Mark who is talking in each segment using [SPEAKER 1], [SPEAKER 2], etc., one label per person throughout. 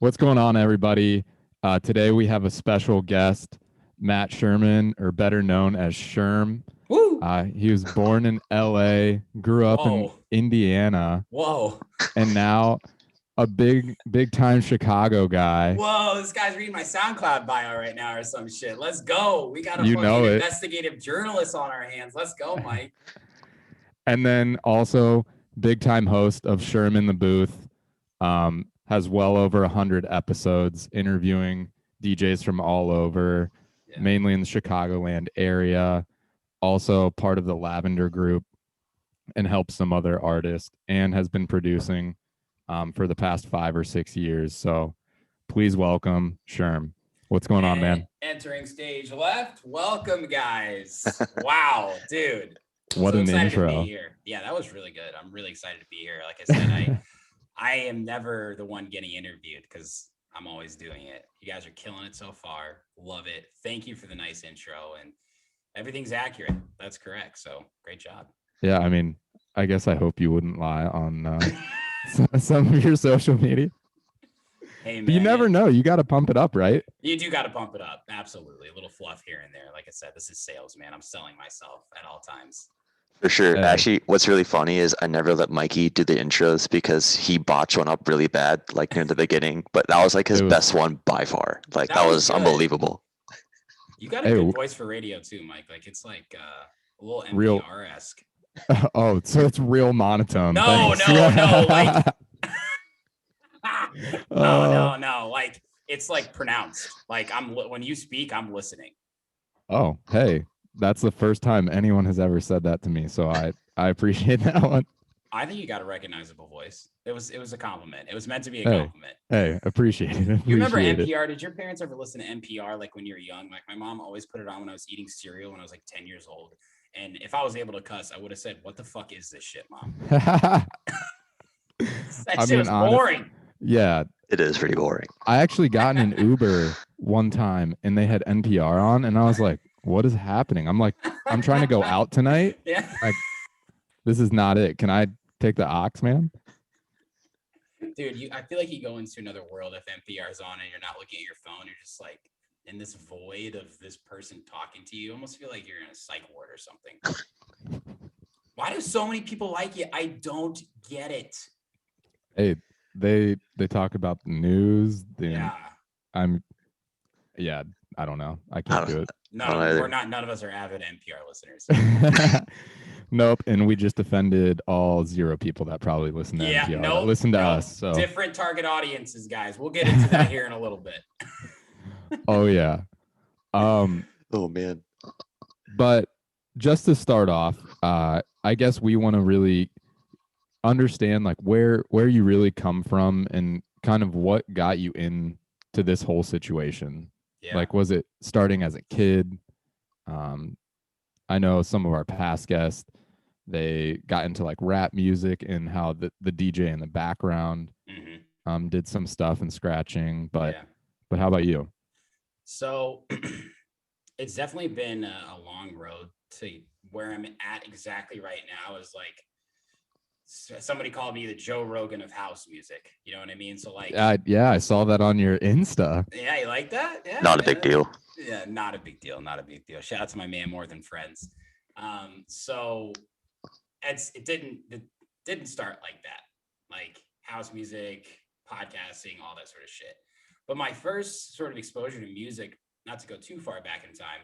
[SPEAKER 1] What's going on, everybody? Today we have a special guest, Matt Sherman, or better known as Sherm.
[SPEAKER 2] Woo!
[SPEAKER 1] He was born in LA, grew up in
[SPEAKER 2] Whoa.
[SPEAKER 1] Indiana,
[SPEAKER 2] Whoa.
[SPEAKER 1] and now a big time Chicago guy.
[SPEAKER 2] Whoa, this guy's reading my SoundCloud bio right now or some shit. Let's go. We got a
[SPEAKER 1] You
[SPEAKER 2] fucking
[SPEAKER 1] know it.
[SPEAKER 2] investigative journalist on our hands. Let's go, Mike.
[SPEAKER 1] And then also big time host of Sherm in the Booth. Has well over 100 episodes interviewing DJs from all over, mainly in the Chicagoland area. Also part of the Lavender Group and helps some other artists, and has been producing for the past 5 or 6 years. So please welcome Sherm. What's going on, man?
[SPEAKER 2] Entering stage left. Welcome, guys. Wow, dude.
[SPEAKER 1] What an intro.
[SPEAKER 2] To be here. Yeah, that was really good. I'm really excited to be here. Like I said, I am never the one getting interviewed because I'm always doing it. You guys are killing it so far. Love it. Thank you for the nice intro, and everything's accurate. That's correct. So great job.
[SPEAKER 1] Yeah, I mean, I guess I hope you wouldn't lie on some of your social media.
[SPEAKER 2] Hey, man,
[SPEAKER 1] but you never know. You got to pump it up, right?
[SPEAKER 2] You do got to pump it up. Absolutely. A little fluff here and there. Like I said, this is sales, man. I'm selling myself at all times.
[SPEAKER 3] For sure. Actually, what's really funny is I never let Mikey do the intros because he botched one up really bad, like near the beginning. But that was like his best one by far. Like that was unbelievable.
[SPEAKER 2] You got a good voice for radio too, Mike. Like it's like a little NPR-esque.
[SPEAKER 1] Oh, so it's real monotone.
[SPEAKER 2] No, like no. Like it's like pronounced. Like when you speak, I'm listening.
[SPEAKER 1] Oh, hey. That's the first time anyone has ever said that to me, so I appreciate that one.
[SPEAKER 2] I think you got a recognizable voice. It was a compliment. It was meant to be a compliment.
[SPEAKER 1] Hey, appreciate it.
[SPEAKER 2] You remember NPR? Did your parents ever listen to NPR like when you were young? Like my mom always put it on when I was eating cereal when I was like 10 years old. And if I was able to cuss, I would have said, "What the fuck is this shit, Mom?" That shit was boring.
[SPEAKER 1] Yeah,
[SPEAKER 3] it is pretty boring.
[SPEAKER 1] I actually got in an Uber one time and they had NPR on, and I was like, what is happening? I'm trying to go out tonight.
[SPEAKER 2] Yeah.
[SPEAKER 1] Like, this is not it. Can I take the aux, man?
[SPEAKER 2] Dude, I feel like you go into another world if NPR's on and you're not looking at your phone. You're just like in this void of this person talking to you. You almost feel like you're in a psych ward or something. Why do so many people like you? I don't get it.
[SPEAKER 1] Hey, they talk about the news. I don't know. I can't do it.
[SPEAKER 2] None of us are avid NPR listeners.
[SPEAKER 1] Nope. And we just offended all 0 people that probably listen to NPR. Nope, listen to us. So
[SPEAKER 2] different target audiences, guys. We'll get into that here in a little bit.
[SPEAKER 1] Oh yeah.
[SPEAKER 3] Oh man.
[SPEAKER 1] But just to start off, I guess we want to really understand like where you really come from and kind of what got you into this whole situation. Yeah. Like, was it starting as a kid? I know some of our past guests, they got into like rap music and how the DJ in the background did some stuff and scratching. But how about you?
[SPEAKER 2] So it's definitely been a long road to where I'm at exactly right now. Is like somebody called me the Joe Rogan of house music. You know what I mean? So like,
[SPEAKER 1] yeah, I saw that on your Insta.
[SPEAKER 2] Yeah, you like that? Yeah,
[SPEAKER 3] not a big deal.
[SPEAKER 2] Yeah, not a big deal. Not a big deal. Shout out to my man, More Than Friends. So it didn't start like that. Like house music, podcasting, all that sort of shit. But my first sort of exposure to music, not to go too far back in time,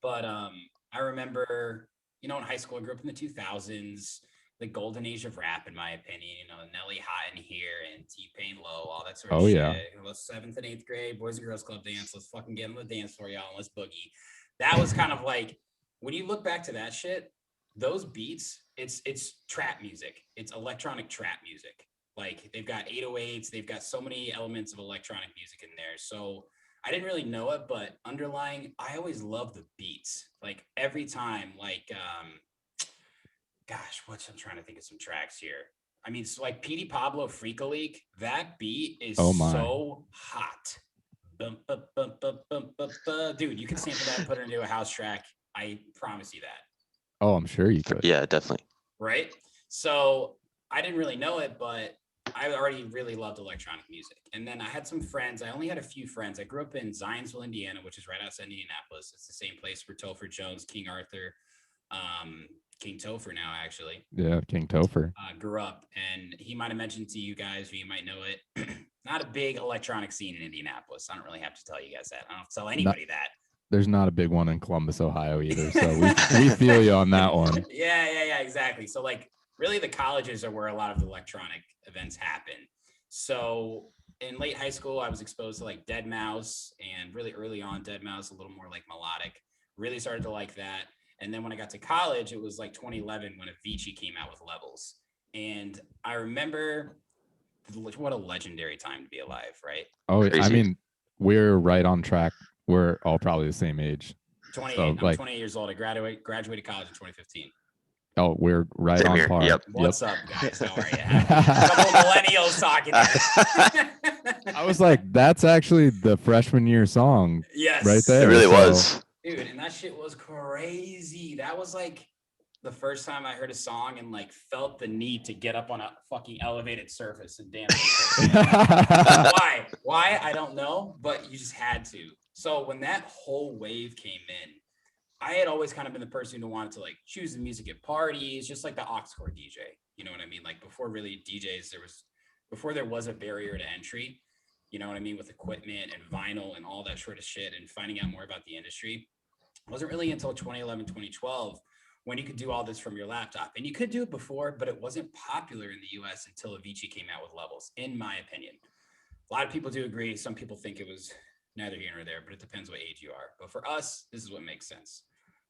[SPEAKER 2] but I remember, in high school, I grew up in the 2000s. The golden age of rap, in my opinion, Nelly Hot in Here and T-Pain Low, all that sort of shit. Yeah. 7th and 8th grade, Boys and Girls Club dance. Let's fucking get on the dance floor, y'all, and let's boogie. That was kind of like, when you look back to that shit, those beats, it's trap music. It's electronic trap music. Like, they've got 808s. They've got so many elements of electronic music in there. So I didn't really know it, but underlying, I always loved the beats. Like, every time, like, I'm trying to think of some tracks here. I mean, so like Petey Pablo Freaka League, that beat is so hot. Dude, you can sample that and put it into a house track. I promise you that.
[SPEAKER 1] Oh, I'm sure you could.
[SPEAKER 3] Yeah, definitely.
[SPEAKER 2] Right? So I didn't really know it, but I already really loved electronic music. And then I had some friends. I only had a few friends. I grew up in Zionsville, Indiana, which is right outside Indianapolis. It's the same place where Topher Jones, King Arthur, King Topher now actually.
[SPEAKER 1] Yeah, King Topher.
[SPEAKER 2] Grew up, and he might have mentioned to you guys, or you might know it. Not a big electronic scene in Indianapolis. I don't really have to tell you guys that. I don't have to tell anybody that.
[SPEAKER 1] There's not a big one in Columbus, Ohio either. So we feel you on that one.
[SPEAKER 2] Yeah, exactly. So like really the colleges are where a lot of the electronic events happen. So in late high school, I was exposed to like Dead Mouse, and really early on Dead Mouse, a little more like melodic, really started to like that. And then when I got to college, it was like 2011 when Avicii came out with Levels. And I remember what a legendary time to be alive, right?
[SPEAKER 1] Oh, I mean, we're right on track. We're all probably the same age.
[SPEAKER 2] 28. So, I'm 28 years old. I graduated college in 2015.
[SPEAKER 1] Oh, we're right on par.
[SPEAKER 3] Yep.
[SPEAKER 2] What's up, guys? How are you? A couple millennials talking here.
[SPEAKER 1] I was like, that's actually the freshman year song.
[SPEAKER 2] Yes.
[SPEAKER 1] Right there.
[SPEAKER 3] It really was.
[SPEAKER 2] Dude, and that shit was crazy. That was like the first time I heard a song and like felt the need to get up on a fucking elevated surface and dance. Why? I don't know, but you just had to. So when that whole wave came in, I had always kind of been the person who wanted to like choose the music at parties, just like the aux cord DJ. You know what I mean? Like before really DJs, before there was a barrier to entry, you know what I mean? With equipment and vinyl and all that sort of shit and finding out more about the industry. It wasn't really until 2011, 2012 when you could do all this from your laptop. And you could do it before, but it wasn't popular in the US until Avicii came out with Levels, in my opinion. A lot of people do agree. Some people think it was neither here nor there, but it depends what age you are. But for us, this is what makes sense.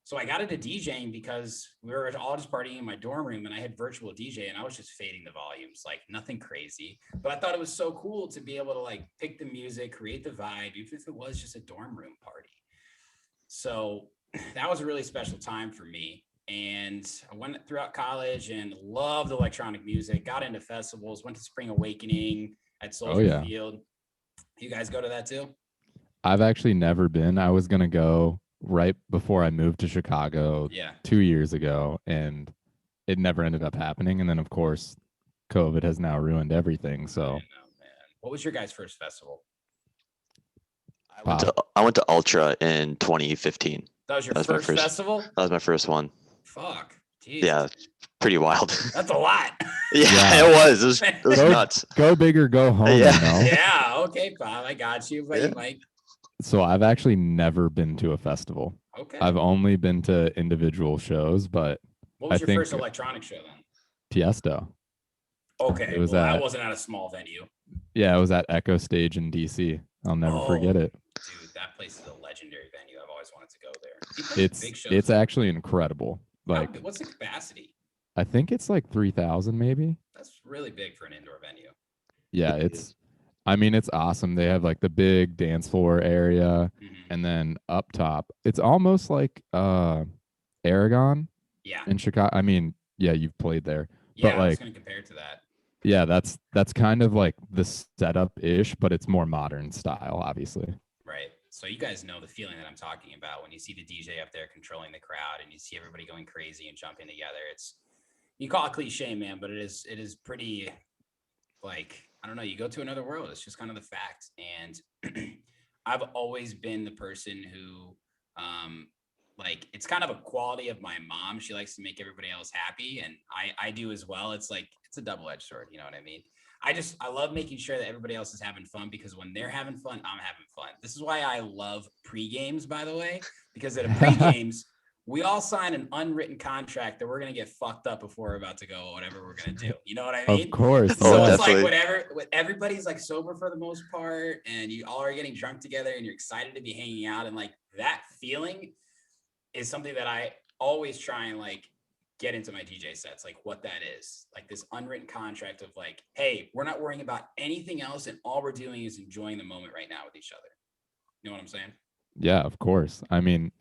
[SPEAKER 2] So I got into DJing because we were all just partying in my dorm room, and I had virtual DJ, and I was just fading the volumes, like nothing crazy. But I thought it was so cool to be able to like pick the music, create the vibe, even if it was just a dorm room party. So that was a really special time for me. And I went throughout college and loved electronic music, got into festivals, went to Spring Awakening at Soldier Field. You guys go to that too?
[SPEAKER 1] I've actually never been. I was going to go right before I moved to Chicago 2 years ago, and it never ended up happening. And then, of course, COVID has now ruined everything. So,
[SPEAKER 2] man. What was your guys' first festival?
[SPEAKER 3] I went to Ultra in 2015.
[SPEAKER 2] That was your first festival?
[SPEAKER 3] That was my first one.
[SPEAKER 2] Fuck. Jesus.
[SPEAKER 3] Yeah, pretty wild.
[SPEAKER 2] That's a lot.
[SPEAKER 3] Yeah, it was. It was nuts.
[SPEAKER 1] Go big or go home.
[SPEAKER 3] Yeah.
[SPEAKER 1] You know?
[SPEAKER 2] Yeah. Okay, Bob. I got you. But Mike.
[SPEAKER 1] So I've actually never been to a festival.
[SPEAKER 2] Okay.
[SPEAKER 1] I've only been to individual shows, but
[SPEAKER 2] what was your first electronic show then?
[SPEAKER 1] Tiesto.
[SPEAKER 2] Okay.
[SPEAKER 1] It was
[SPEAKER 2] I wasn't at a small venue.
[SPEAKER 1] Yeah, it was at Echo Stage in DC. I'll never forget it.
[SPEAKER 2] Dude, that place is a legendary venue. I've always wanted to go there.
[SPEAKER 1] It's actually incrable. Like,
[SPEAKER 2] what's the capacity?
[SPEAKER 1] I think it's like 3,000 maybe.
[SPEAKER 2] That's really big for an indoor venue.
[SPEAKER 1] Yeah, it's awesome. They have like the big dance floor area, and then up top, it's almost like Aragon.
[SPEAKER 2] Yeah.
[SPEAKER 1] In Chicago. I mean, yeah, you've played there.
[SPEAKER 2] Yeah,
[SPEAKER 1] but like,
[SPEAKER 2] I was going to compare it to that.
[SPEAKER 1] Yeah, that's kind of like the setup-ish, but it's more modern style, obviously.
[SPEAKER 2] Right. So you guys know the feeling that I'm talking about when you see the DJ up there controlling the crowd and you see everybody going crazy and jumping together. You call it cliche, man, but it is pretty, like, I don't know, you go to another world. It's just kind of the fact. And I've always been the person who, like, it's kind of a quality of my mom. She likes to make everybody else happy, and I do as well. It's like, it's a double-edged sword, you know what I mean? I love making sure that everybody else is having fun, because when they're having fun, I'm having fun. This is why I love pre-games, by the way, because at a pre-games, we all sign an unwritten contract that we're going to get fucked up before we're about to go, whatever we're going to do. You know what I mean?
[SPEAKER 1] Of course.
[SPEAKER 2] So
[SPEAKER 3] it's
[SPEAKER 2] like everybody's like sober for the most part, and you all are getting drunk together and you're excited to be hanging out. And like that feeling is something that I always try and like get into my DJ sets, like what that is, like this unwritten contract of like, hey, we're not worrying about anything else, and all we're doing is enjoying the moment right now with each other. You know what I'm saying?
[SPEAKER 1] Yeah, of course. I mean,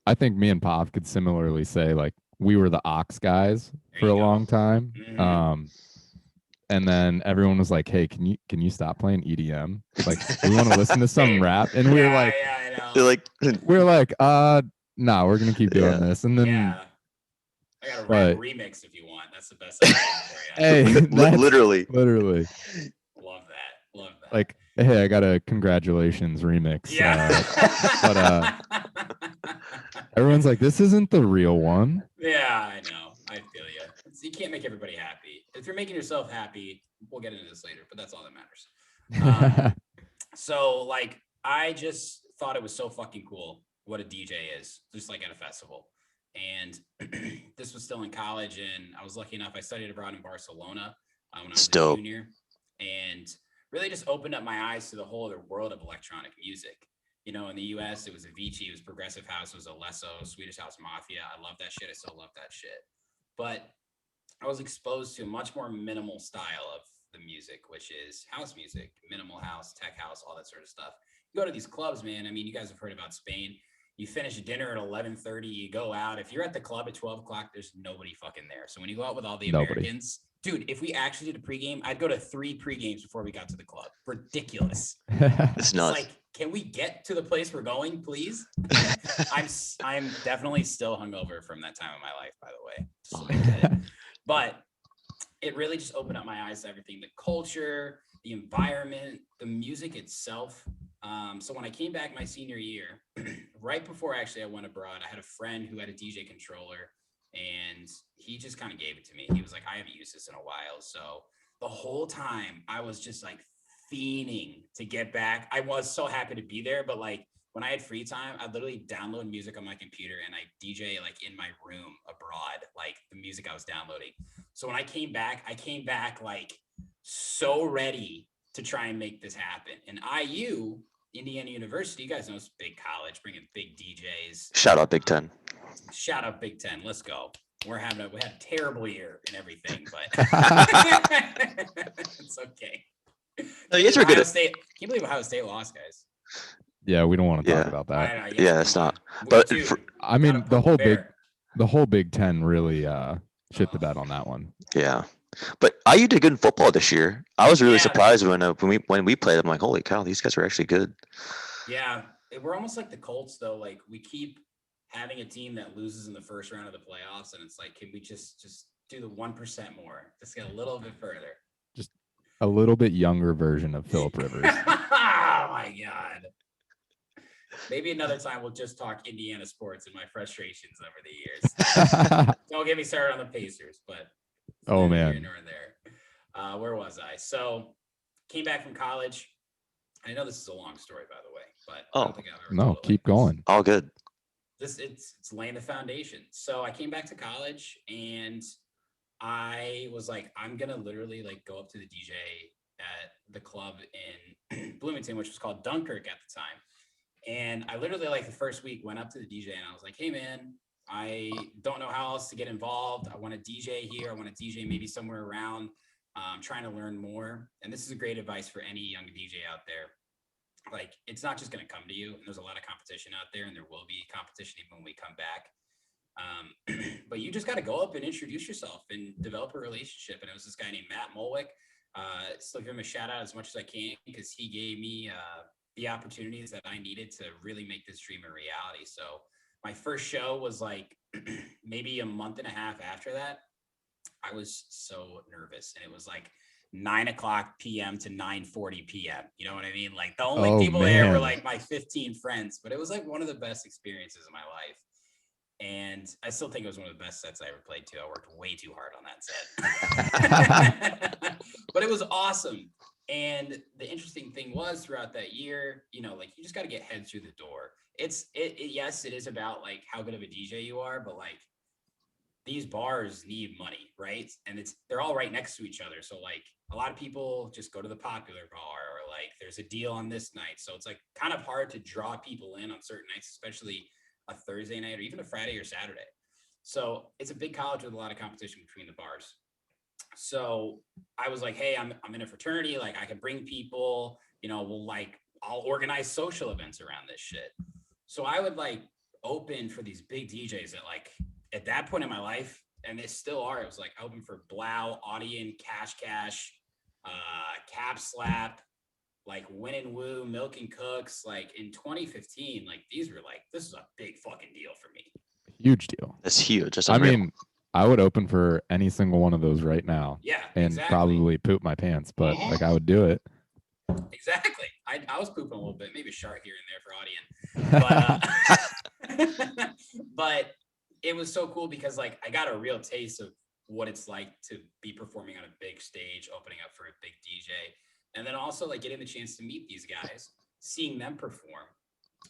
[SPEAKER 1] I think me and Pav could similarly say like we were the Ox guys for a long time.
[SPEAKER 2] Mm-hmm.
[SPEAKER 1] And then everyone was like, hey, can you stop playing EDM? Like, we want to listen to some rap. And we were like,
[SPEAKER 3] they're like,
[SPEAKER 1] we're like, nah, we're gonna keep doing this. And then
[SPEAKER 2] I got a
[SPEAKER 1] But-
[SPEAKER 2] rap remix if you want. That's the best I can for you.
[SPEAKER 1] Hey, that's
[SPEAKER 3] Literally.
[SPEAKER 2] Love that.
[SPEAKER 1] Like, hey, I got a congratulations remix.
[SPEAKER 2] Yeah.
[SPEAKER 1] Everyone's like, this isn't the real one.
[SPEAKER 2] Yeah, I know. I feel you. You can't make everybody happy. If you're making yourself happy, we'll get into this later, but that's all that matters. So like, I just thought it was so fucking cool what a DJ is, just like at a festival. And this was still in college, and I was lucky enough. I studied abroad in Barcelona when I was a junior, and really just opened up my eyes to the whole other world of electronic music. You know, in the US, it was Avicii, it was Progressive House, it was Alesso, Swedish House Mafia. I love that shit. I still love that shit. But I was exposed to a much more minimal style of the music, which is house music, minimal house, tech house, all that sort of stuff. You go to these clubs, man. I mean, you guys have heard about Spain. You finish dinner at 11:30, you go out. If you're at the club at 12 o'clock, there's nobody fucking there. So when you go out with all the Americans, dude, if we actually did a pregame, I'd go to 3 pregames before we got to the club. Ridiculous.
[SPEAKER 3] It's nuts.
[SPEAKER 2] Like, can we get to the place we're going, please? I'm definitely still hungover from that time of my life, by the way. But it really just opened up my eyes to everything, the culture, the environment, the music itself. So when I came back my senior year, right before actually I went abroad, I had a friend who had a DJ controller, and he just kind of gave it to me. He was like, I haven't used this in a while. So the whole time I was just like fiending to get back. I was so happy to be there, but like when I had free time, I'd literally download music on my computer and I DJ like in my room abroad, like the music I was downloading. So when I came back like so ready to try and make this happen. And IU, Indiana University, you guys know it's a big college, bringing big DJs.
[SPEAKER 3] Shout out Big Ten.
[SPEAKER 2] Shout out Big Ten. Let's go. We had a terrible year and everything, but it's okay.
[SPEAKER 3] No, you guys are good.
[SPEAKER 2] Can't believe Ohio State lost, guys.
[SPEAKER 1] Yeah, we don't want to talk about that.
[SPEAKER 2] I know,
[SPEAKER 3] Yeah, it's not.
[SPEAKER 2] But
[SPEAKER 1] I mean, the whole Big Ten really shit the bed on that one.
[SPEAKER 3] Yeah, but IU did good in football this year. I was really surprised when we played. I'm like, holy cow, these guys are actually good.
[SPEAKER 2] Yeah, we're almost like the Colts though. Like we keep having a team that loses in the first round of the playoffs, and it's like, can we just do the 1% more? Just get a little bit further. Just
[SPEAKER 1] a little bit younger version of Phillip Rivers.
[SPEAKER 2] Oh my God. Maybe another time we'll just talk Indiana sports and my frustrations over the years. Don't get me started on the Pacers, but
[SPEAKER 1] oh man,
[SPEAKER 2] here nor there. Where was I? So came back from college. I know this is a long story, by the way, but I don't think I've ever told it
[SPEAKER 1] keep going.
[SPEAKER 3] All good.
[SPEAKER 2] It's laying the foundation. So I came back to college and I was like, I'm gonna literally like go up to the DJ at the club in Bloomington, which was called Dunkirk at the time. And I literally like the first week went up to the DJ and I was like, hey man, I don't know how else to get involved. I want to DJ here. I want to DJ maybe somewhere around. I'm trying to learn more. And this is a great advice for any young DJ out there. Like, it's not just going to come to you. And there's a lot of competition out there, and there will be competition even when we come back. But you just got to go up and introduce yourself and develop a relationship. And it was this guy named Matt Molwick. Still give him a shout out as much as I can because he gave me the opportunities that I needed to really make this dream a reality. So my first show was like maybe a month and a half after that. I was so nervous, and it was like 9:00 p.m. to 9:40 p.m. You know what I mean? Like the only people there were like my 15 friends, but it was like one of the best experiences of my life. And I still think it was one of the best sets I ever played too. I worked way too hard on that set, but it was awesome. And the interesting thing was throughout that year, you know, like you just got to get head through the door. Yes, it is about like how good of a DJ you are, but like these bars need money, right? And they're all right next to each other. So like a lot of people just go to the popular bar or like there's a deal on this night. So it's like kind of hard to draw people in on certain nights, especially a Thursday night or even a Friday or Saturday. So it's a big college with a lot of competition between the bars. So I was like, hey, I'm in a fraternity. Like I can bring people, you know, I'll organize social events around this shit. So I would like open for these big DJs that like at that point in my life, and they still are, it was like open for Blau, Audion, Cash, Cap Slap, like Win and Woo, Milk and Cooks. Like in 2015, like these were like, this is a big fucking deal for me.
[SPEAKER 1] Huge deal.
[SPEAKER 3] That's huge. That's
[SPEAKER 1] I mean, I would open for any single one of those right now
[SPEAKER 2] Yeah,
[SPEAKER 1] and
[SPEAKER 2] exactly.
[SPEAKER 1] probably poop my pants, but like I would do it.
[SPEAKER 2] Exactly. I was pooping a little bit, maybe a shart here and there for audience, but but it was so cool because like I got a real taste of what it's like to be performing on a big stage, opening up for a big DJ, and then also like getting the chance to meet these guys, seeing them perform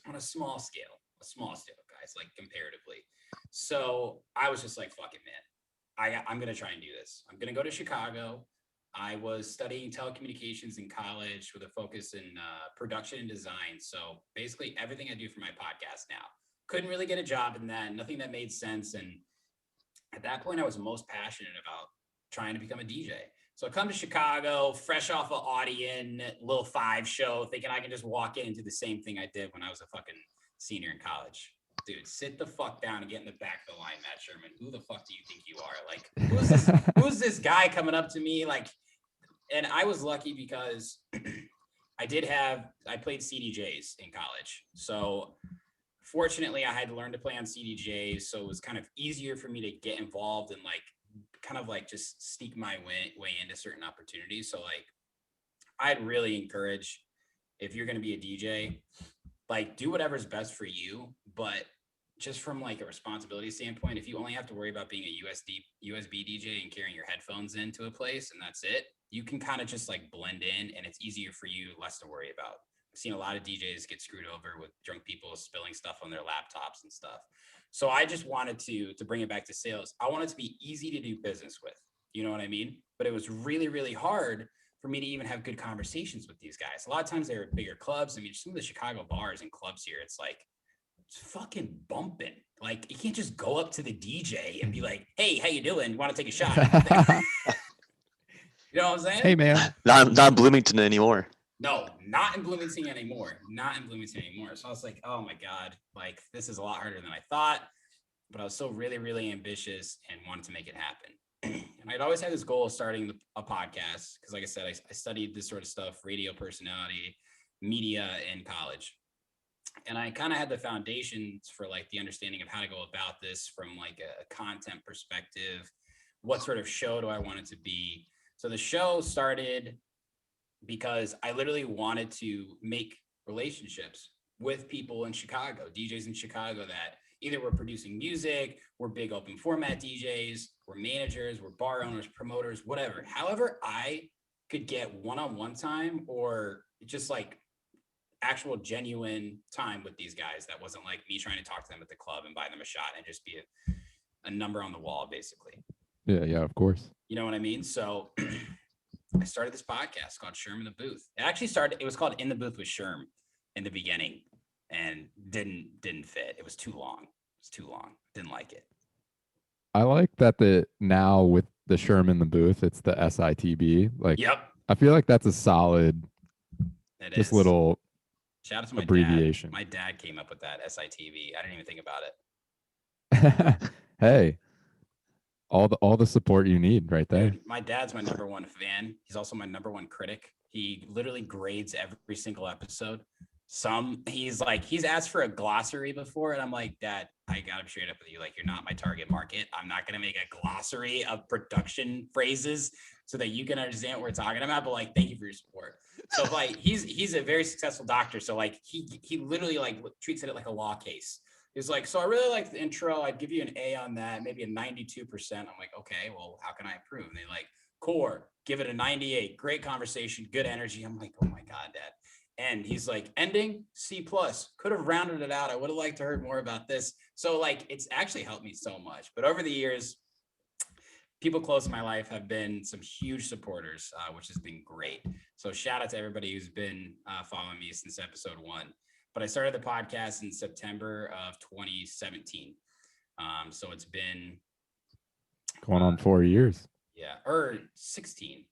[SPEAKER 2] on a small scale, guys, like comparatively. So I was just like, fuck it, man. I'm going to try and do this. I'm going to go to Chicago. I was studying telecommunications in college with a focus in production and design. So basically everything I do for my podcast now. Couldn't really get a job in that, nothing that made sense. And at that point, I was most passionate about trying to become a DJ. So I come to Chicago, fresh off of Audion, little 5 show, thinking I can just walk in and do the same thing I did when I was a fucking senior in college. Dude, sit the fuck down and get in the back of the line, Matt Sherman. Who the fuck do you think you are? Like, who's this guy coming up to me? Like, and I was lucky because I played CDJs in college. So fortunately, I had to learn to play on CDJs. So it was kind of easier for me to get involved and like, kind of like just sneak my way into certain opportunities. So like, I'd really encourage, if you're going to be a DJ, like do whatever's best for you, but just from like a responsibility standpoint, if you only have to worry about being a USB DJ and carrying your headphones into a place and that's it, you can kind of just like blend in and it's easier for you, less to worry about. I've seen a lot of DJs get screwed over with drunk people spilling stuff on their laptops and stuff. So I just wanted to bring it back to sales. I wanted to be easy to do business with, you know what I mean? But it was really, really hard for me to even have good conversations with these guys. A lot of times they were bigger clubs. I mean, some of the Chicago bars and clubs here, it's like, it's fucking bumping. Like you can't just go up to the DJ and be like, "Hey, how you doing? You want to take a shot?" You know what I'm saying?
[SPEAKER 1] Hey, man.
[SPEAKER 3] Not Bloomington anymore.
[SPEAKER 2] No, not in Bloomington anymore. Not in Bloomington anymore. So I was like, oh my God, like this is a lot harder than I thought. But I was still really, really ambitious and wanted to make it happen. And I'd always had this goal of starting a podcast because, like I said, I studied this sort of stuff, radio personality, media in college. And I kind of had the foundations for like the understanding of how to go about this from like a content perspective. What sort of show do I want it to be? So the show started because I literally wanted to make relationships with people in Chicago, DJs in Chicago that either were producing music, were big open format DJs, were managers, were bar owners, promoters, whatever. However, I could get one-on-one time or just like actual genuine time with these guys that wasn't like me trying to talk to them at the club and buy them a shot and just be a number on the wall, basically.
[SPEAKER 1] Yeah, of course.
[SPEAKER 2] You know what I mean? So I started this podcast called Sherm in the Booth. It was called In the Booth with Sherm in the beginning and didn't fit. It was too long. Didn't like it.
[SPEAKER 1] I like that now with the Sherm in the booth, it's the SITB. Like,
[SPEAKER 2] yep.
[SPEAKER 1] I feel like that's a solid, just little
[SPEAKER 2] shout out to my
[SPEAKER 1] abbreviation.
[SPEAKER 2] Dad. My dad came up with that SITB. I didn't even think about
[SPEAKER 1] it. Hey, all the support you need right there.
[SPEAKER 2] Dude, my dad's my number one fan. He's also my number one critic. He literally grades every single episode. He's asked for a glossary before, and I'm like, Dad, I gotta be straight up with you. Like, you're not my target market. I'm not gonna make a glossary of production phrases so that you can understand what we're talking about. But like, thank you for your support. So like, he's a very successful doctor. So like, he literally like treats it like a law case. He's like, so I really like the intro. I'd give you an A on that, maybe a 92%. I'm like, okay, well, how can I improve? And they're like, core, give it a 98. Great conversation, good energy. I'm like, oh my God, Dad. And he's like, ending C+. Could have rounded it out. I would have liked to heard more about this. So like, it's actually helped me so much. But over the years, people close in my life have been some huge supporters, which has been great. So shout out to everybody who's been following me since episode 1. But I started the podcast in September of 2017. So it's been
[SPEAKER 1] going on 4 years.
[SPEAKER 2] Yeah, or 16.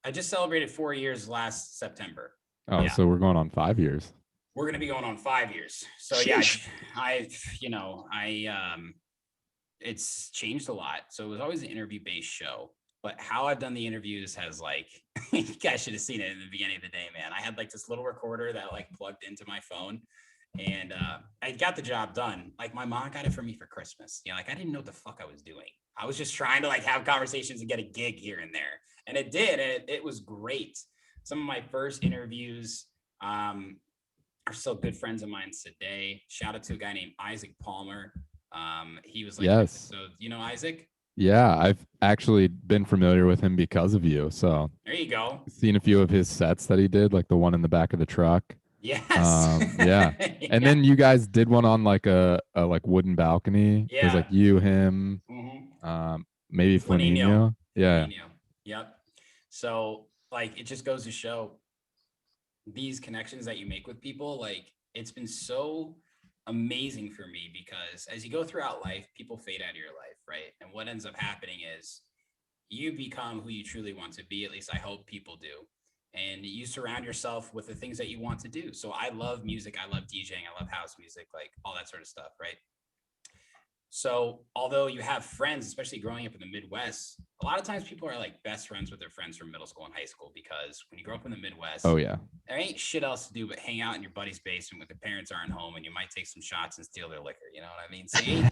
[SPEAKER 2] I just celebrated 4 years last September.
[SPEAKER 1] Oh, yeah. So we're going on 5 years.
[SPEAKER 2] We're going to be going on 5 years. So yeah, it's changed a lot. So it was always an interview-based show. But how I've done the interviews has like, you guys should have seen it in the beginning of the day, man. I had like this little recorder that like plugged into my phone and I got the job done. Like my mom got it for me for Christmas. You know, like I didn't know what the fuck I was doing. I was just trying to like have conversations and get a gig here and there, and it did, and it was great. Some of my first interviews are still good friends of mine today. Shout out to a guy named Isaac Palmer. He was like,
[SPEAKER 1] Yes.
[SPEAKER 2] So you know Isaac?
[SPEAKER 1] Yeah, I've actually been familiar with him because of you. So
[SPEAKER 2] There you go.
[SPEAKER 1] seen a few of his sets that he did, like the one in the back of the truck.
[SPEAKER 2] Yes.
[SPEAKER 1] Yeah. And then you guys did one on like a like wooden balcony. It was
[SPEAKER 2] Yeah.
[SPEAKER 1] like you, him, maybe Flaminio. Yeah.
[SPEAKER 2] Flaminio. Yep. So like it just goes to show these connections that you make with people. Like it's been so amazing for me because as you go throughout life, people fade out of your life, right? And what ends up happening is you become who you truly want to be. At least I hope people do. And you surround yourself with the things that you want to do. So I love music. I love DJing. I love house music, like all that sort of stuff, right? So although you have friends, especially growing up in the Midwest, a lot of times people are like best friends with their friends from middle school and high school because when you grow up in the Midwest,
[SPEAKER 1] Oh yeah,
[SPEAKER 2] there ain't shit else to do but hang out in your buddy's basement when their parents aren't home and you might take some shots and steal their liquor. You know what I mean? So you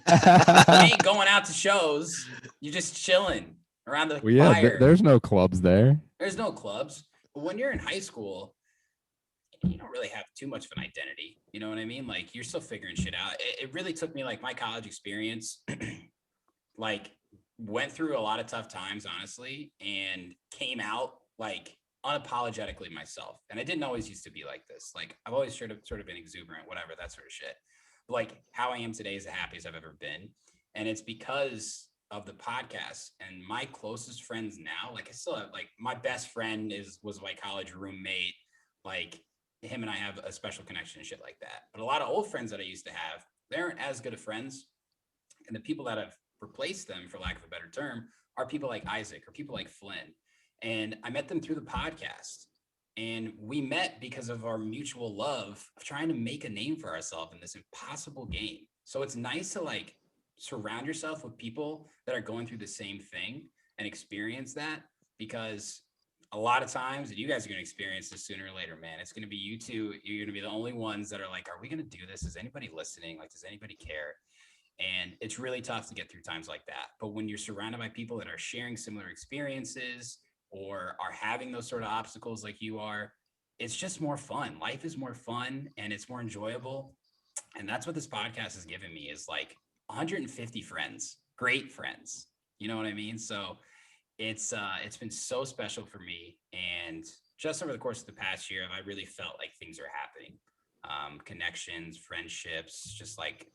[SPEAKER 2] ain't going out to shows. You're just chilling around the
[SPEAKER 1] well, yeah.
[SPEAKER 2] fire.
[SPEAKER 1] There's no clubs there.
[SPEAKER 2] There's no clubs. But when you're in high school, you don't really have too much of an identity. You know what I mean? Like you're still figuring shit out. It really took me like my college experience, like went through a lot of tough times, honestly, and came out like unapologetically myself. And I didn't always used to be like this. Like I've always sort of been exuberant, whatever, that sort of shit. But like how I am today is the happiest I've ever been. And it's because of the podcast and my closest friends now. Like I still have like my best friend was my college roommate. Like him and I have a special connection and shit like that. But a lot of old friends that I used to have, they aren't as good of friends. And the people that have replaced them, for lack of a better term, are people like Isaac or people like Flynn. And I met them through the podcast. And we met because of our mutual love of trying to make a name for ourselves in this impossible game. So it's nice to like surround yourself with people that are going through the same thing and experience that, because a lot of times, and you guys are going to experience this sooner or later, man, it's going to be you two. You're going to be the only ones that are like, are we going to do this? Is anybody listening? Like, does anybody care? And it's really tough to get through times like that. But when you're surrounded by people that are sharing similar experiences or are having those sort of obstacles like you are, it's just more fun. Life is more fun and it's more enjoyable. And that's what this podcast has given me, is like 150 friends, great friends. You know what I mean? So it's been so special for me. And just over the course of the past year, I really felt like things are happening. Connections, friendships, just like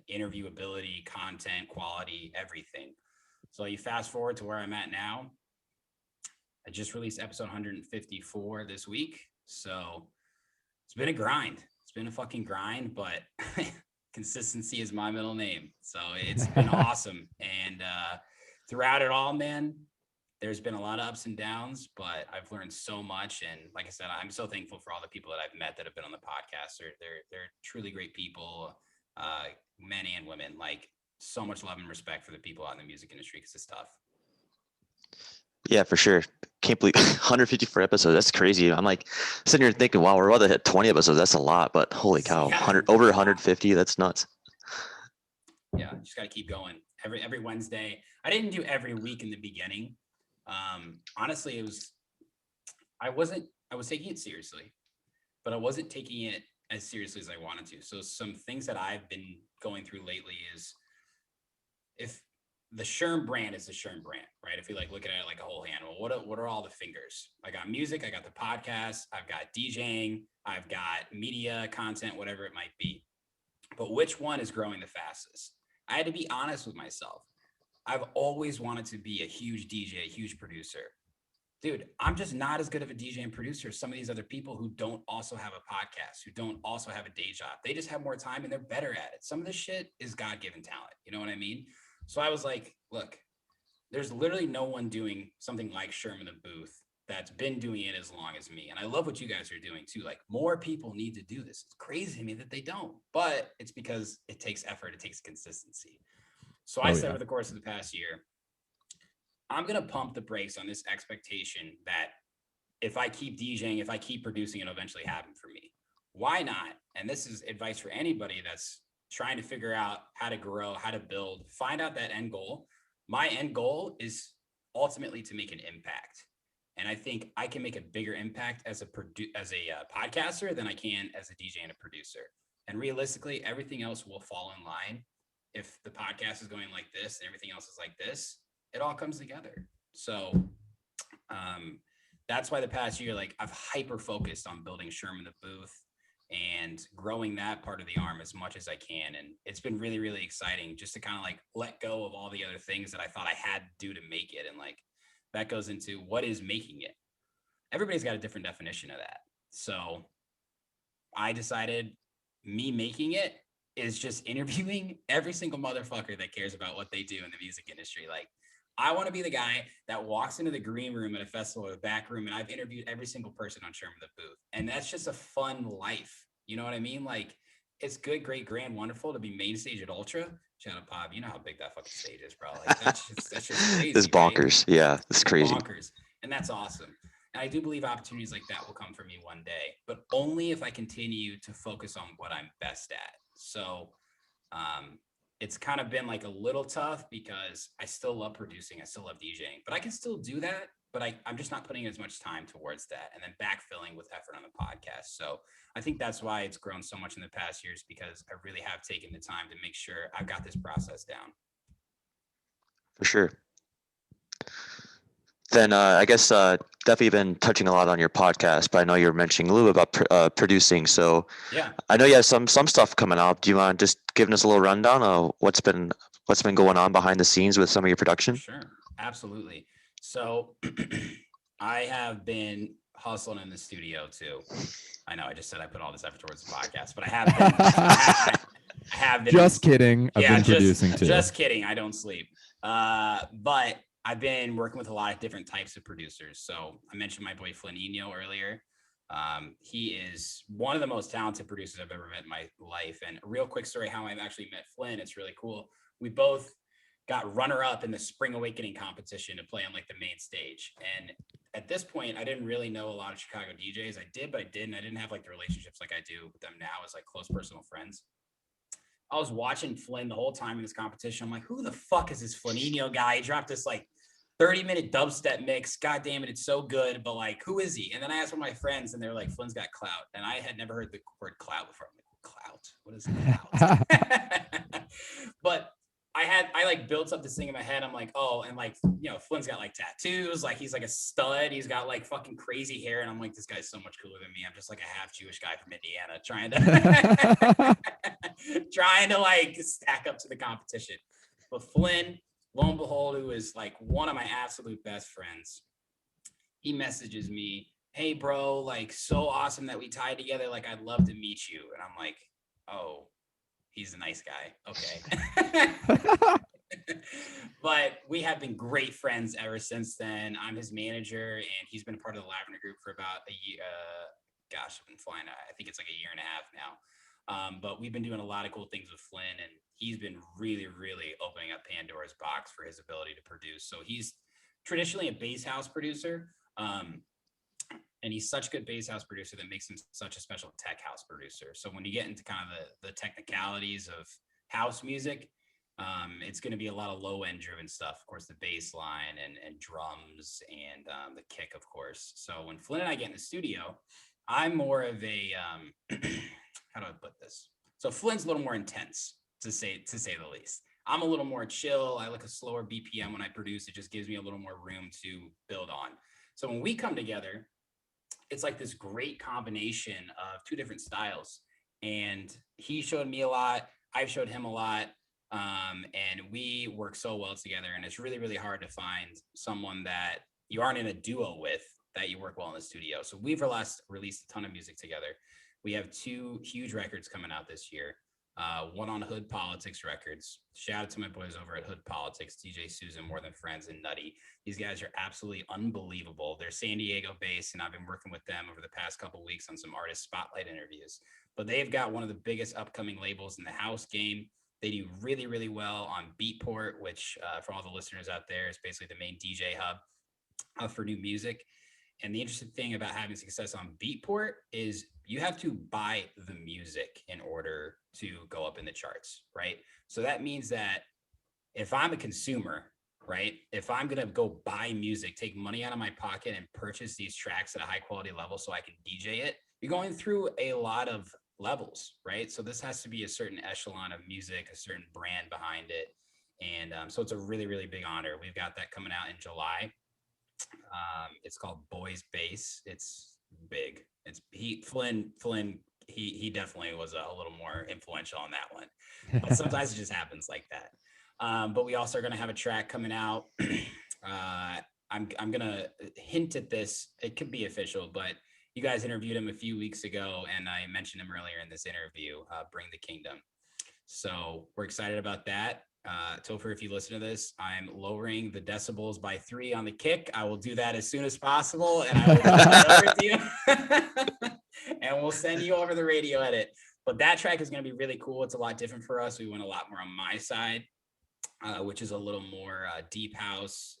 [SPEAKER 2] interviewability, content, quality, everything. So you fast forward to where I'm at now. I just released episode 154 this week. So it's been a grind. It's been a fucking grind, but consistency is my middle name. So it's been awesome. And throughout it all, man, there's been a lot of ups and downs, but I've learned so much. And like I said, I'm so thankful for all the people that I've met that have been on the podcast. They're truly great people, men and women. Like so much love and respect for the people out in the music industry because it's tough.
[SPEAKER 3] Yeah, for sure. Can't believe 154 episodes. That's crazy. I'm like sitting here thinking, wow, we're about to hit 20 episodes. That's a lot, but holy cow, 100 over 150. That's nuts.
[SPEAKER 2] Yeah, just got to keep going. Every Wednesday. I didn't do every week in the beginning. Honestly, I was taking it seriously, but I wasn't taking it as seriously as I wanted to. So some things that I've been going through lately is, if the Sherm brand is the Sherm brand, right? If you like looking at it like a whole animal, what are all the fingers? I got music, I got the podcast, I've got DJing, I've got media, content, whatever it might be. But which one is growing the fastest? I had to be honest with myself. I've always wanted to be a huge DJ, a huge producer. Dude, I'm just not as good of a DJ and producer as some of these other people who don't also have a podcast, who don't also have a day job. They just have more time and they're better at it. Some of this shit is God-given talent. You know what I mean? So I was like, look, there's literally no one doing something like Sherm in the booth that's been doing it as long as me. And I love what you guys are doing too. Like more people need to do this. It's crazy to me that they don't, but it's because it takes effort. It takes consistency. So I said over the course of the past year, I'm going to pump the brakes on this expectation that if I keep DJing, if I keep producing, it'll eventually happen for me. why not? And this is advice for anybody that's trying to figure out how to grow, how to build, find out that end goal. My end goal is ultimately to make an impact. And I think I can make a bigger impact as a podcaster than I can as a DJ and a producer. And realistically, everything else will fall in line. If the podcast is going like this and everything else is like this, it all comes together. So that's why the past year, like I've hyper focused on building Sherm in the booth and growing that part of the arm as much as I can. And it's been really, really exciting just to kind of like let go of all the other things that I thought I had to do to make it. And like that goes into what is making it. Everybody's got a different definition of that. So I decided me making it is just interviewing every single motherfucker that cares about what they do in the music industry. Like, I want to be the guy that walks into the green room at a festival or the back room, and I've interviewed every single person on Sherm the Booth. And that's just a fun life. You know what I mean? Like, it's good, great, grand, wonderful to be main stage at Ultra. Shout out Pav. You know how big that fucking stage is, bro. Like, that's just crazy.
[SPEAKER 3] It's bonkers.
[SPEAKER 2] Right?
[SPEAKER 3] Yeah, it's crazy.
[SPEAKER 2] Bonkers. And that's awesome. And I do believe opportunities like that will come for me one day, but only if I continue to focus on what I'm best at. So, it's kind of been like a little tough because I still love producing. I still love DJing, but I can still do that. But I'm just not putting as much time towards that and then backfilling with effort on the podcast. So I think that's why it's grown so much in the past years, because I really have taken the time to make sure I've got this process down.
[SPEAKER 3] For sure. Then I guess definitely been touching a lot on your podcast, but I know you're mentioning a little bit about producing. So
[SPEAKER 2] yeah,
[SPEAKER 3] I know you have some stuff coming up. Do you mind just giving us a little rundown of what's been going on behind the scenes with some of your production?
[SPEAKER 2] Sure, absolutely. So I have been hustling in the studio too. I know I just said I put all this effort towards the podcast, but I have been. I have been.
[SPEAKER 1] Just kidding. I've been producing too.
[SPEAKER 2] Just kidding. I don't sleep. But I've been working with a lot of different types of producers. So I mentioned my boy Flaninho earlier. He is one of the most talented producers I've ever met in my life. And a real quick story how I actually met Flynn. It's really cool. We both got runner-up in the Spring Awakening competition to play on like the main stage. And at this point, I didn't really know a lot of Chicago DJs. I did, but I didn't. I didn't have like the relationships like I do with them now as like close personal friends. I was watching Flynn the whole time in this competition. I'm like, who the fuck is this Flaninho guy? He dropped this like 30-minute dubstep mix. God damn it, it's so good. But like, who is he? And then I asked one of my friends, and they're like, Flynn's got clout. And I had never heard the word clout before. I'm like, clout? What is clout? But I like built up this thing in my head. I'm like, oh, and like, you know, Flynn's got like tattoos. Like he's like a stud. He's got like fucking crazy hair. And I'm like, this guy's so much cooler than me. I'm just like a half Jewish guy from Indiana trying to like stack up to the competition. But Flynn, lo and behold, who is like one of my absolute best friends, he messages me, hey bro, like so awesome that we tied together. Like, I'd love to meet you. And I'm like, oh, he's a nice guy. Okay. But we have been great friends ever since then. I'm his manager, and he's been a part of the Lavender Group for about a year. Gosh, I've been flying. I think it's like a year and a half now. But we've been doing a lot of cool things with Flynn, and he's been really, really opening up Pandora's box for his ability to produce. So he's traditionally a bass house producer. And he's such a good bass house producer that makes him such a special tech house producer. So when you get into kind of the technicalities of house music, it's going to be a lot of low end driven stuff. Of course, the bass line and drums and the kick, of course. So when Flynn and I get in the studio, I'm more of a, how do I put this? So Flynn's a little more intense, to say the least. I'm a little more chill. I like a slower BPM when I produce. It just gives me a little more room to build on. So when we come together, it's like this great combination of two different styles. And he showed me a lot. I've showed him a lot. And we work so well together. And it's really, really hard to find someone that you aren't in a duo with that you work well in the studio. So we've released a ton of music together. We have 2 huge records coming out this year. One on Hood Politics Records. Shout out to my boys over at Hood Politics, DJ Susan, More Than Friends, and Nutty. These guys are absolutely unbelievable. They're San Diego based, and I've been working with them over the past couple of weeks on some artist spotlight interviews. But they've got one of the biggest upcoming labels in the house game. They do really, really well on Beatport, which for all the listeners out there is basically the main DJ hub for new music. And the interesting thing about having success on Beatport is you have to buy the music in order to go up in the charts, right? So that means that if I'm a consumer, right, if I'm going to go buy music, take money out of my pocket and purchase these tracks at a high quality level so I can DJ it, you're going through a lot of levels, right? So this has to be a certain echelon of music, a certain brand behind it. And so it's a really, really big honor. We've got that coming out in July. It's called Boys Bass. It's big. It's Flynn. He definitely was a little more influential on that one. But sometimes it just happens like that. But we also are going to have a track coming out. I'm gonna hint at this. It could be official, but you guys interviewed him a few weeks ago, and I mentioned him earlier in this interview. Bring the Kingdom. So we're excited about that. Topher, if you listen to this, I'm lowering the decibels by 3 on the kick. I will do that as soon as possible, and I will send it over to you. And we'll send you over the radio edit. But that track is going to be really cool. It's a lot different for us. We went a lot more on my side, which is a little more deep house.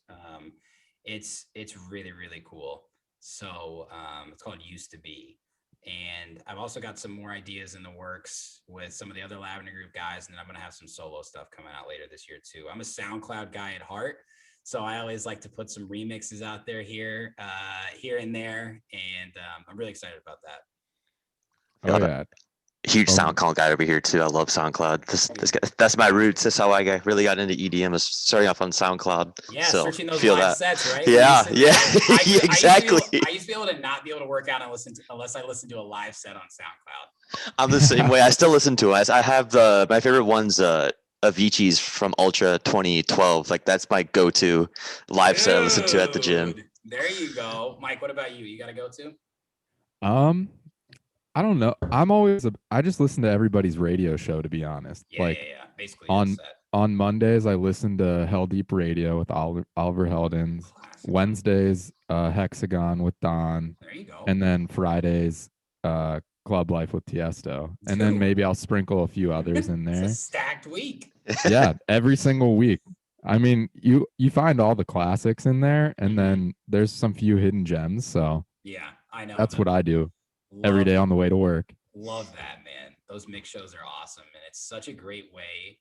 [SPEAKER 2] It's really, really cool. So it's called Used to Be. And I've also got some more ideas in the works with some of the other Lavender Group guys. And then I'm going to have some solo stuff coming out later this year too. I'm a SoundCloud guy at heart. So I always like to put some remixes out there here and there. And I'm really excited about that.
[SPEAKER 1] Oh, yeah.
[SPEAKER 3] Huge SoundCloud guy over here too. I love SoundCloud. This guy, that's my roots. That's how I really got into EDM. Is starting off on SoundCloud.
[SPEAKER 2] Yeah,
[SPEAKER 3] so
[SPEAKER 2] searching those live sets, right?
[SPEAKER 3] Yeah, exactly.
[SPEAKER 2] I used to be able to not be able to work out unless I listened to a live set on SoundCloud.
[SPEAKER 3] I'm the same way. I still listen to it. I have my favorite ones. Avicii's from Ultra 2012. Like that's my go-to live set I listen to at the gym.
[SPEAKER 2] There you go, Mike. What about you? You got to go to?
[SPEAKER 1] I don't know. I just listen to everybody's radio show, to be honest.
[SPEAKER 2] Yeah. Basically,
[SPEAKER 1] on Mondays, I listen to Hell Deep Radio with Oliver Heldens. Wednesdays, Hexagon with Don.
[SPEAKER 2] There you go.
[SPEAKER 1] And then Fridays, Club Life with Tiesto. And then maybe I'll sprinkle a few others in there.
[SPEAKER 2] It's a stacked week.
[SPEAKER 1] Yeah, every single week. I mean, you find all the classics in there, and then there's some few hidden gems. So
[SPEAKER 2] yeah, I know.
[SPEAKER 1] That's what I do every day on the way to work.
[SPEAKER 2] Love that, man. Those mix shows are awesome, and it's such a great way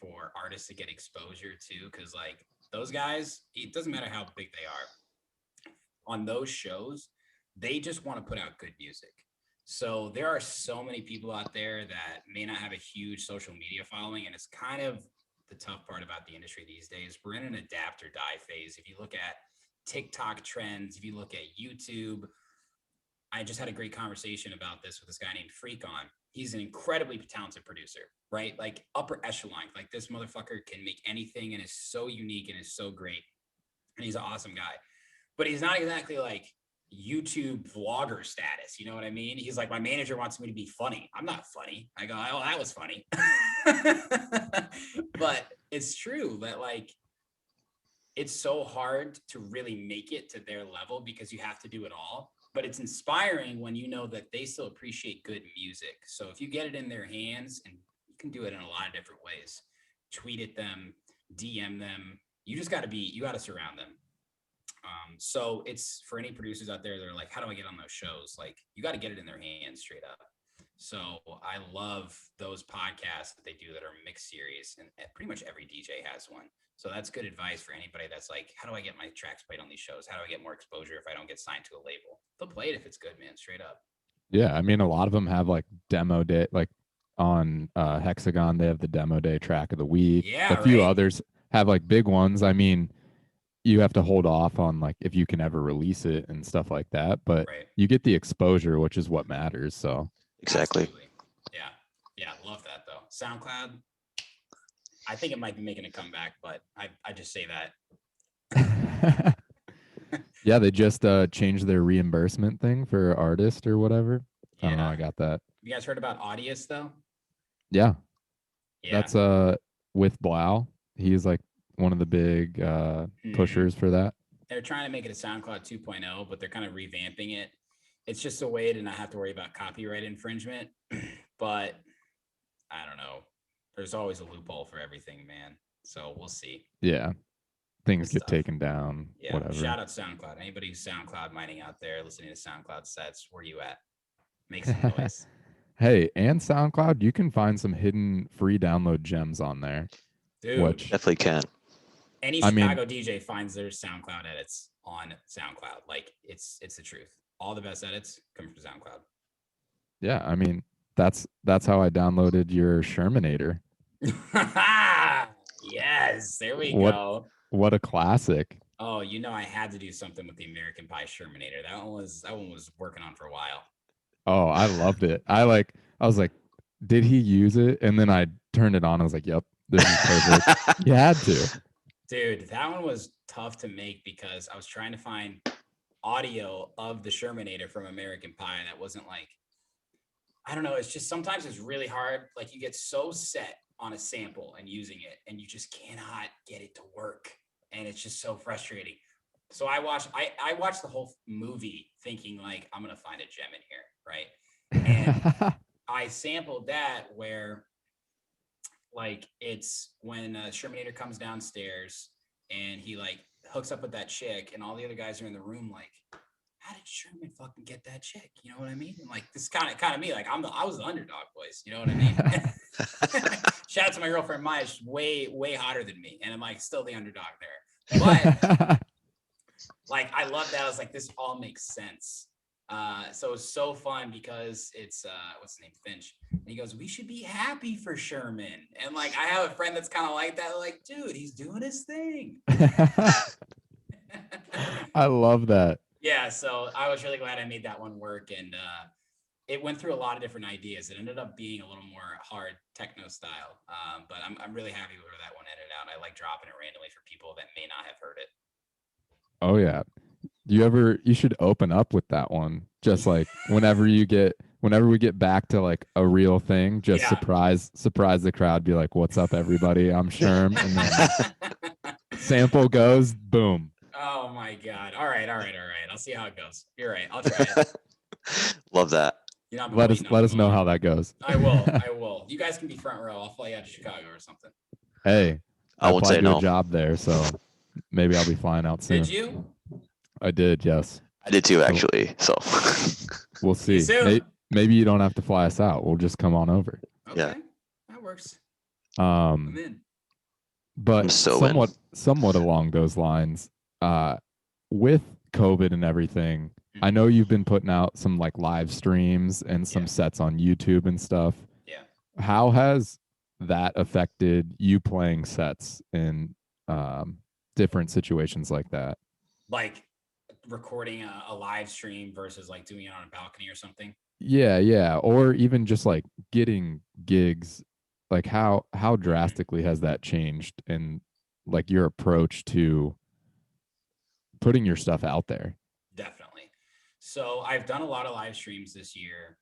[SPEAKER 2] for artists to get exposure too. Because like those guys, it doesn't matter how big they are. On those shows, they just want to put out good music. So there are so many people out there that may not have a huge social media following, and it's kind of the tough part about the industry these days. We're in an adapt or die phase. If you look at TikTok trends, if you look at YouTube, I just had a great conversation about this with this guy named Freakon. He's an incredibly talented producer, right? Like upper echelon. Like this motherfucker can make anything and is so unique and is so great. And he's an awesome guy. But he's not exactly like YouTube vlogger status. You know what I mean? He's like, my manager wants me to be funny. I'm not funny. I go, oh, that was funny. But it's true that like, it's so hard to really make it to their level because you have to do it all. But it's inspiring when you know that they still appreciate good music. So if you get it in their hands, and you can do it in a lot of different ways, tweet at them, DM them, you just got to surround them. So it's for any producers out there that are like, how do I get on those shows? Like you got to get it in their hands straight up. So I love those podcasts that they do that are mixed series, and pretty much every DJ has one. So that's good advice for anybody that's like, how do I get my tracks played on these shows? How do I get more exposure if I don't get signed to a label? They'll play it if it's good, man, straight up.
[SPEAKER 1] Yeah, I mean, a lot of them have like demo day, like on Hexagon, they have the demo day track of the week.
[SPEAKER 2] Yeah,
[SPEAKER 1] a few others have like big ones. I mean, you have to hold off on like if you can ever release it and stuff like that, but you get the exposure, which is what matters. So
[SPEAKER 3] exactly.
[SPEAKER 2] Absolutely. Yeah, love that though. SoundCloud, I think it might be making a comeback, but I just say that.
[SPEAKER 1] Yeah, they just changed their reimbursement thing for artists or whatever.
[SPEAKER 2] Yeah.
[SPEAKER 1] I don't know. I got that.
[SPEAKER 2] You guys heard about Audius though?
[SPEAKER 1] Yeah. That's with Blau. He's like one of the big pushers for that.
[SPEAKER 2] They're trying to make it a SoundCloud 2.0, but they're kind of revamping it. It's just a way to not have to worry about copyright infringement. But I don't know. There's always a loophole for everything, man. So we'll see.
[SPEAKER 1] Yeah. things
[SPEAKER 2] Good
[SPEAKER 1] get
[SPEAKER 2] stuff.
[SPEAKER 1] taken down,
[SPEAKER 2] Yeah.
[SPEAKER 1] whatever.
[SPEAKER 2] Shout out SoundCloud. Anybody who's SoundCloud mining out there, listening to SoundCloud sets, where you at? Make some noise.
[SPEAKER 1] Hey, and SoundCloud, you can find some hidden free download gems on there.
[SPEAKER 2] Dude.
[SPEAKER 1] Which
[SPEAKER 3] Definitely can.
[SPEAKER 2] Any Chicago DJ finds their SoundCloud edits on SoundCloud. Like it's the truth. All the best edits come from SoundCloud.
[SPEAKER 1] Yeah, I mean, that's how I downloaded your Shermanator.
[SPEAKER 2] Yes, there we go.
[SPEAKER 1] What a classic.
[SPEAKER 2] Oh, I had to do something with the American Pie Shermanator. That one was working on for a while.
[SPEAKER 1] Oh, I loved it. I was like, did he use it? And then I turned it on. I was like, yep, this is perfect. You had to.
[SPEAKER 2] Dude, that one was tough to make because I was trying to find audio of the Shermanator from American Pie that wasn't like, I don't know. It's just sometimes it's really hard. Like you get so set on a sample and using it, and you just cannot get it to work, and it's just so frustrating. So I watched the whole movie thinking like I'm gonna find a gem in here, right? And I sampled that where like it's when Shermanator comes downstairs and he like hooks up with that chick, and all the other guys are in the room like, how did Sherman fucking get that chick? You know what I mean? And like this kind of me, like I was the underdog, boys. You know what I mean? Shout out to my girlfriend Maya, she's way hotter than me, and I'm like still the underdog there. But like I love that. I was like, this all makes sense. So it's so fun because it's what's his name, Finch, and he goes, we should be happy for Sherman. And like I have a friend that's kind of like that, like, dude, he's doing his thing.
[SPEAKER 1] I love that.
[SPEAKER 2] Yeah, so I was really glad I made that one work, and it went through a lot of different ideas. It ended up being a little more hard techno style, but I'm really happy with where that one ended out. I like dropping it randomly for people that may not have heard it.
[SPEAKER 1] Oh yeah. You should open up with that one. Just like whenever we get back to like a real thing, just surprise the crowd, be like, what's up everybody? I'm Sherm. And then sample goes, boom.
[SPEAKER 2] Oh my God. All right. I'll see how it goes. You're right. I'll try it.
[SPEAKER 3] Love that.
[SPEAKER 1] Let us know how that goes.
[SPEAKER 2] I will. You guys can be front row. I'll fly you out to Chicago or something.
[SPEAKER 1] Hey,
[SPEAKER 3] I won't say no.
[SPEAKER 1] A job there, so maybe I'll be flying out soon.
[SPEAKER 2] Did you?
[SPEAKER 1] I did, yes.
[SPEAKER 3] I did too, actually. So
[SPEAKER 1] we'll see. Maybe you don't have to fly us out. We'll just come on over.
[SPEAKER 2] Okay. Yeah, that works.
[SPEAKER 1] I'm in. But somewhat along those lines, with COVID and everything, I know you've been putting out some like live streams and some sets on YouTube and stuff.
[SPEAKER 2] Yeah.
[SPEAKER 1] How has that affected you playing sets in different situations like that?
[SPEAKER 2] Like recording a live stream versus like doing it on a balcony or something?
[SPEAKER 1] Yeah. Or even just like getting gigs. Like how drastically has that changed in like your approach to putting your stuff out there?
[SPEAKER 2] Definitely. So I've done a lot of live streams this year.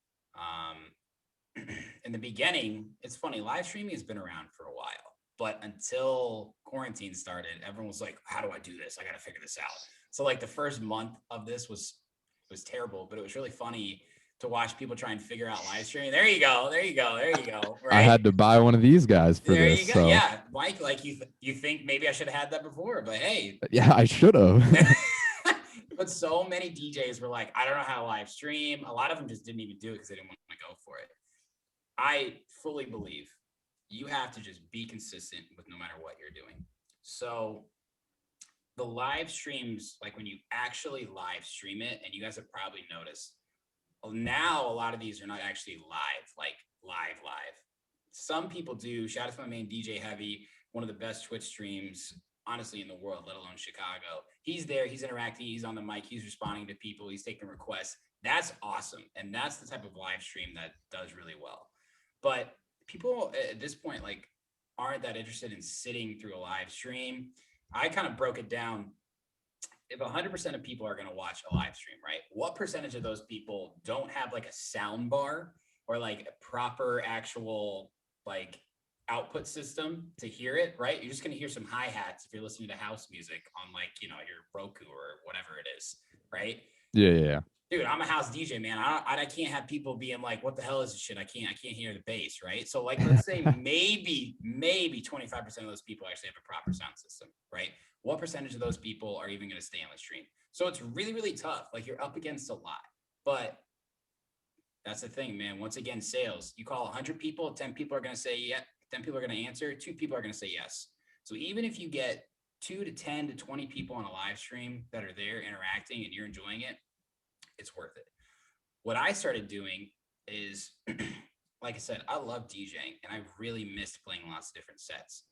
[SPEAKER 2] In the beginning, it's funny, live streaming has been around for a while, but until quarantine started, everyone was like, how do I do this? I got to figure this out. So like the first month of this was terrible, but it was really funny to watch people try and figure out live streaming. There you go. Right?
[SPEAKER 1] I had to buy one of these guys for
[SPEAKER 2] there
[SPEAKER 1] this.
[SPEAKER 2] You go.
[SPEAKER 1] So.
[SPEAKER 2] Yeah, Mike, like you think maybe I should have had that before, but hey.
[SPEAKER 1] Yeah, I should have.
[SPEAKER 2] But so many DJs were like, I don't know how to live stream. A lot of them just didn't even do it because they didn't want to go for it. I fully believe you have to just be consistent with no matter what you're doing. So the live streams, like when you actually live stream it, and you guys have probably noticed, now a lot of these are not actually live. Some people do. Shout out to my main DJ Heavy, one of the best Twitch streams, honestly, in the world, let alone Chicago. He's there, he's interacting, he's on the mic, he's responding to people, he's taking requests. That's awesome. And that's the type of live stream that does really well. But people at this point, like, aren't that interested in sitting through a live stream. I kind of broke it down. If 100% of people are going to watch a live stream, right? What percentage of those people don't have like a sound bar or like a proper actual like output system to hear it, right? You're just going to hear some hi-hats if you're listening to house music on like, your Roku or whatever it is, right?
[SPEAKER 1] Yeah.
[SPEAKER 2] dude, I'm a house DJ, man. I can't have people being like, what the hell is this shit? I can't hear the bass, right? So like, let's say maybe 25% of those people actually have a proper sound system, right? What percentage of those people are even going to stay on the stream? So it's really, really tough. Like you're up against a lot, but that's the thing, man. Once again, sales, you call 100 people, 10 people are going to say, yeah, 10 people are going to answer, 2 people are going to say yes. So even if you get 2 to 10 to 20 people on a live stream that are there interacting and you're enjoying it, it's worth it. What I started doing is, like I said, I love DJing and I really missed playing lots of different sets.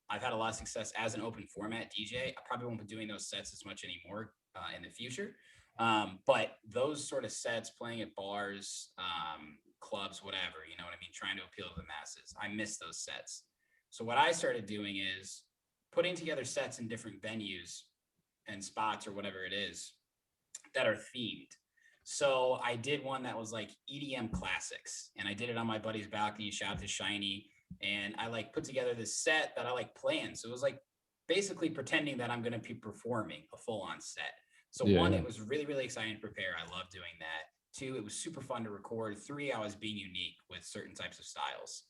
[SPEAKER 2] I've had a lot of success as an open format DJ. I probably won't be doing those sets as much anymore in the future. But those sort of sets, playing at bars, clubs, whatever, you know what I mean? Trying to appeal to the masses. I miss those sets. So what I started doing is putting together sets in different venues and spots or whatever it is that are themed. So I did one that was like EDM classics, and I did it on my buddy's balcony. Shout out to Shiny. And I like put together this set that I like playing. So it was like basically pretending that I'm going to be performing a full on set. So one, it was really, really exciting to prepare. I love doing that. 2, it was super fun to record. 3, I was being unique with certain types of styles.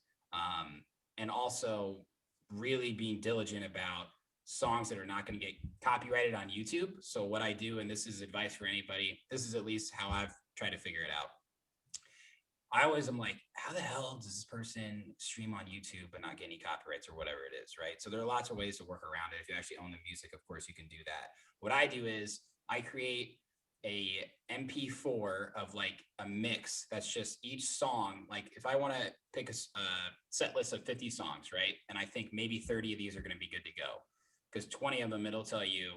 [SPEAKER 2] And also really being diligent about songs that are not going to get copyrighted on YouTube. So what I do, and this is advice for anybody, this is at least how I've tried to figure it out. I always am like, how the hell does this person stream on YouTube but not get any copyrights or whatever it is, right? So there are lots of ways to work around it. If you actually own the music, of course, you can do that. What I do is I create a MP4 of like a mix that's just each song. Like if I want to pick a set list of 50 songs, right? And I think maybe 30 of these are going to be good to go, because 20 of them, it'll tell you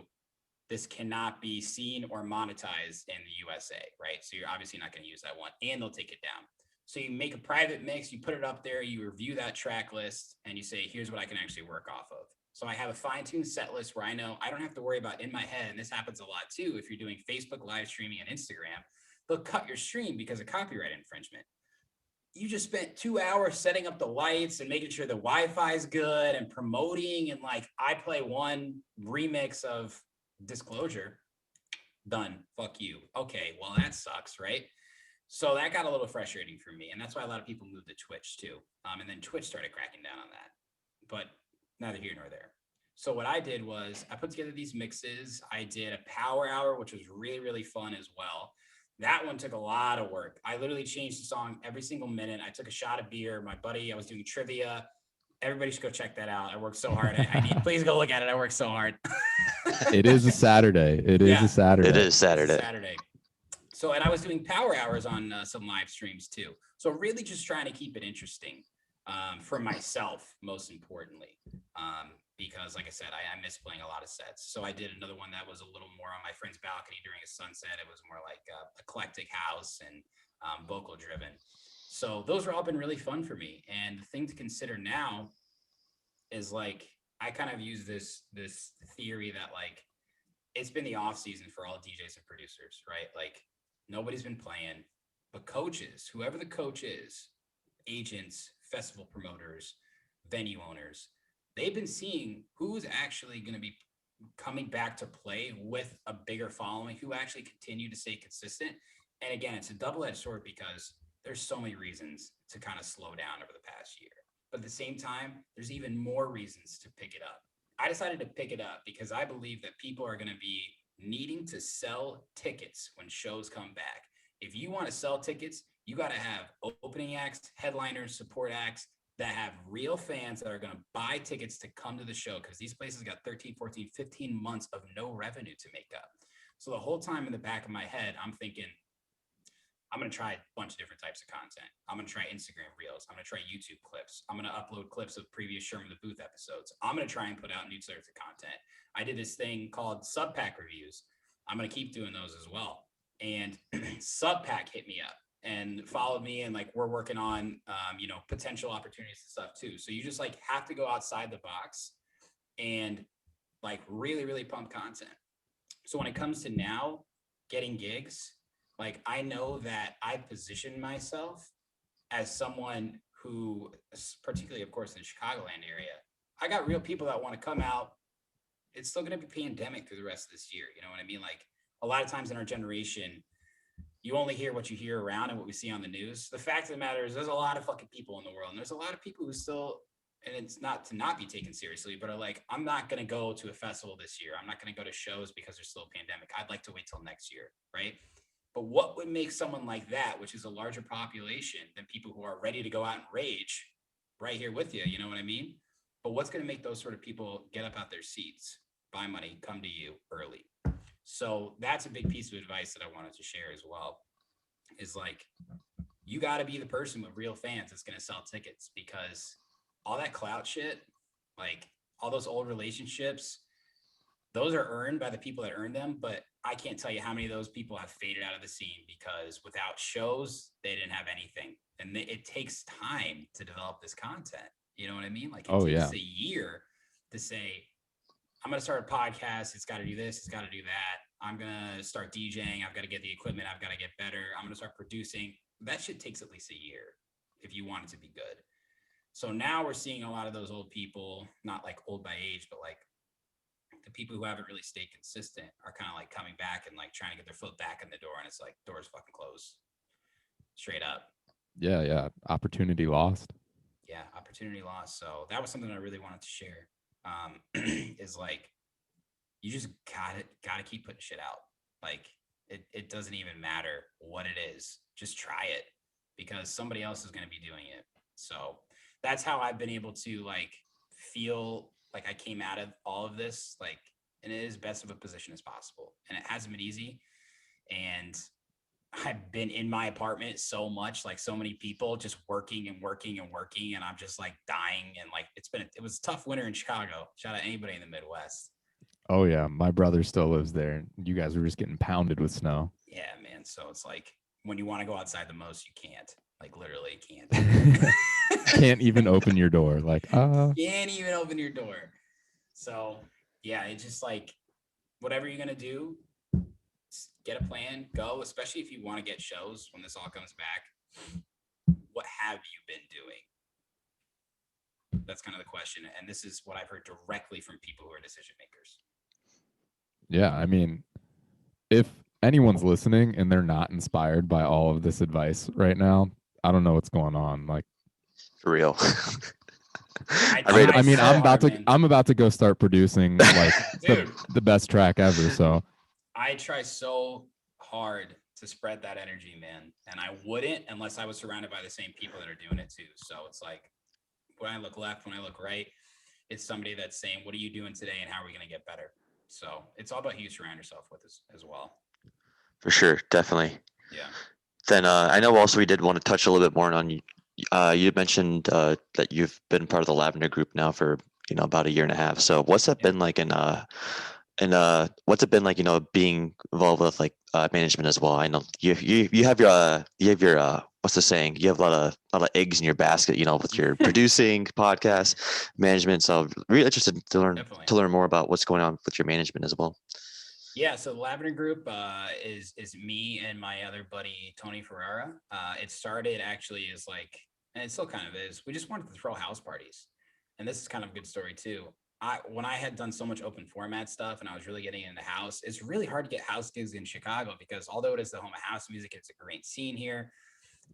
[SPEAKER 2] this cannot be seen or monetized in the USA, right? So you're obviously not going to use that one, and they'll take it down. So you make a private mix, you put it up there, you review that track list, and you say, here's what I can actually work off of. So I have a fine-tuned set list where I know I don't have to worry about in my head, and this happens a lot too, if you're doing Facebook live streaming and Instagram, they'll cut your stream because of copyright infringement. You just spent 2 hours setting up the lights and making sure the Wi-Fi is good and promoting, and like I play one remix of Disclosure, done, fuck you. Okay, well that sucks, right? So that got a little frustrating for me, and that's why a lot of people moved to Twitch too. And then Twitch started cracking down on that, but neither here nor there. So what I did was I put together these mixes. I did a power hour, which was really, really fun as well. That one took a lot of work. I literally changed the song every single minute. I took a shot of beer. My buddy, I was doing trivia. Everybody should go check that out. I worked so hard. I need, please go look at it. I worked so hard.
[SPEAKER 1] It is a Saturday. It is a Saturday.
[SPEAKER 3] It is Saturday.
[SPEAKER 2] Saturday. So, and I was doing power hours on some live streams too. So really just trying to keep it interesting for myself, most importantly, because like I said, I miss playing a lot of sets. So I did another one that was a little more on my friend's balcony during a sunset. It was more like eclectic house and vocal driven. So those are all been really fun for me. And the thing to consider now is like, I kind of use this theory that like, it's been the off season for all DJs and producers, right? Like nobody's been playing, but coaches, whoever the coach is, agents, festival promoters, venue owners, they've been seeing who's actually going to be coming back to play with a bigger following, who actually continue to stay consistent. And again, it's a double-edged sword because there's so many reasons to kind of slow down over the past year. But at the same time, there's even more reasons to pick it up. I decided to pick it up because I believe that people are going to be needing to sell tickets when shows come back. If you want to sell tickets, you got to have opening acts, headliners, support acts that have real fans that are going to buy tickets to come to the show, because these places got 13, 14, 15 months of no revenue to make up. So the whole time in the back of my head, I'm thinking, I'm going to try a bunch of different types of content. I'm going to try Instagram Reels. I'm going to try YouTube clips. I'm going to upload clips of previous Sherm the Booth episodes. I'm going to try and put out new sorts of content. I did this thing called Sub Pack reviews. I'm going to keep doing those as well. And Sub Pack hit me up and followed me, and like we're working on potential opportunities and stuff too. So you just like have to go outside the box and like really, really pump content. So when it comes to now getting gigs, like I know that I position myself as someone who, particularly of course in the Chicagoland area, I got real people that want to come out. It's still going to be pandemic through the rest of this year. You know what I mean? Like a lot of times in our generation, you only hear what you hear around and what we see on the news. The fact of the matter is there's a lot of fucking people in the world, and there's a lot of people who still, and it's not to not be taken seriously, but are like, I'm not going to go to a festival this year. I'm not going to go to shows because there's still a pandemic. I'd like to wait till next year. Right. But what would make someone like that, which is a larger population than people who are ready to go out and rage right here with you? You know what I mean? But what's going to make those sort of people get up out their seats, buy money, come to you early? So that's a big piece of advice that I wanted to share as well, is like, you got to be the person with real fans that's going to sell tickets, because all that clout shit, like all those old relationships, those are earned by the people that earned them. But I can't tell you how many of those people have faded out of the scene because without shows, they didn't have anything. And it takes time to develop this content. You know what I mean? Like it takes a year to say, I'm going to start a podcast. It's got to do this. It's got to do that. I'm going to start DJing. I've got to get the equipment. I've got to get better. I'm going to start producing. That shit takes at least a year if you want it to be good. So now we're seeing a lot of those old people, not like old by age, but like the people who haven't really stayed consistent are kind of like coming back and like trying to get their foot back in the door. And it's like, doors fucking closed. Straight up.
[SPEAKER 1] Yeah. Opportunity lost.
[SPEAKER 2] Yeah, opportunity lost. So that was something I really wanted to share. Is like, you just gotta keep putting shit out. Like it doesn't even matter what it is. Just try it, because somebody else is going to be doing it. So that's how I've been able to like feel like I came out of all of this like in as best of a position as possible. And it hasn't been easy. And I've been in my apartment so much, like so many people just working. And I'm just like dying. And like, it was a tough winter in Chicago. Shout out anybody in the Midwest.
[SPEAKER 1] Oh yeah. My brother still lives there. You guys were just getting pounded with snow.
[SPEAKER 2] Yeah, man. So it's like, when you want to go outside the most, you can't, like literally can't.
[SPEAKER 1] Can't even open your door. Like,
[SPEAKER 2] can't even open your door. So yeah, it's just like, whatever you're going to do, get a plan, go, especially if you want to get shows when this all comes back. What have you been doing? That's kind of the question. And this is what I've heard directly from people who are decision makers.
[SPEAKER 1] Yeah. I mean, if anyone's listening and they're not inspired by all of this advice right now, I don't know what's going on. Like,
[SPEAKER 3] for real.
[SPEAKER 1] I'm about to go start producing like the best track ever. So
[SPEAKER 2] I try so hard to spread that energy, man. And I wouldn't unless I was surrounded by the same people that are doing it too. So it's like, when I look left, when I look right, it's somebody that's saying, what are you doing today and how are we going to get better? So it's all about who you surround yourself with as well.
[SPEAKER 3] For sure. Definitely.
[SPEAKER 2] Yeah.
[SPEAKER 3] Then I know also we did want to touch a little bit more on, you mentioned that you've been part of the Lavender group now for, about 1.5 years. So what's that been like what's it been like, being involved with like management as well? I know you have your what's the saying? You have a lot of eggs in your basket, with your producing, podcast, management. So really interested to learn more about what's going on with your management as well.
[SPEAKER 2] Yeah, so the Lavender Group is me and my other buddy Tony Ferrara. It started actually as like, and it still kind of is, we just wanted to throw house parties. And this is kind of a good story too. When I had done so much open format stuff and I was really getting into house, it's really hard to get house gigs in Chicago because although it is the home of house music, it's a great scene here.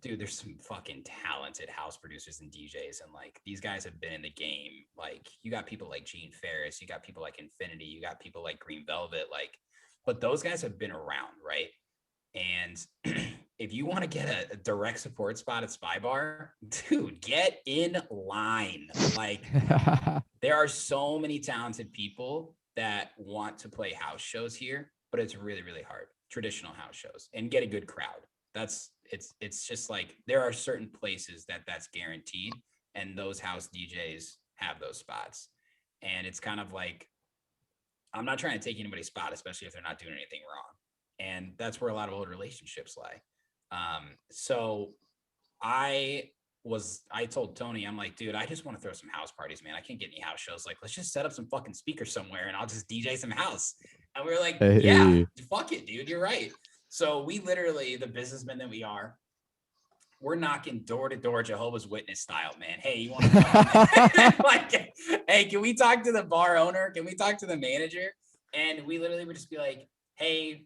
[SPEAKER 2] Dude, there's some fucking talented house producers and DJs. And like, these guys have been in the game. Like, you got people like Gene Ferris, you got people like Infinity, you got people like Green Velvet, but those guys have been around, right? And if you want to get a direct support spot at Spy Bar, dude, get in line. Like, there are so many talented people that want to play house shows here, but it's really, really hard. Traditional house shows and get a good crowd. It's just like, there are certain places that's guaranteed, and those house DJs have those spots. And it's kind of like, I'm not trying to take anybody's spot, especially if they're not doing anything wrong. And that's where a lot of old relationships lie. So I told Tony, I'm like, dude, I just want to throw some house parties, man. I can't get any house shows. Like, let's just set up some fucking speakers somewhere and I'll just DJ some house. And we were like, yeah, fuck it, dude. You're right. So we literally, the businessmen that we are, we're knocking door to door, Jehovah's Witness style, man. Hey, you want to like, hey, can we talk to the bar owner? Can we talk to the manager? And we literally would just be like, hey,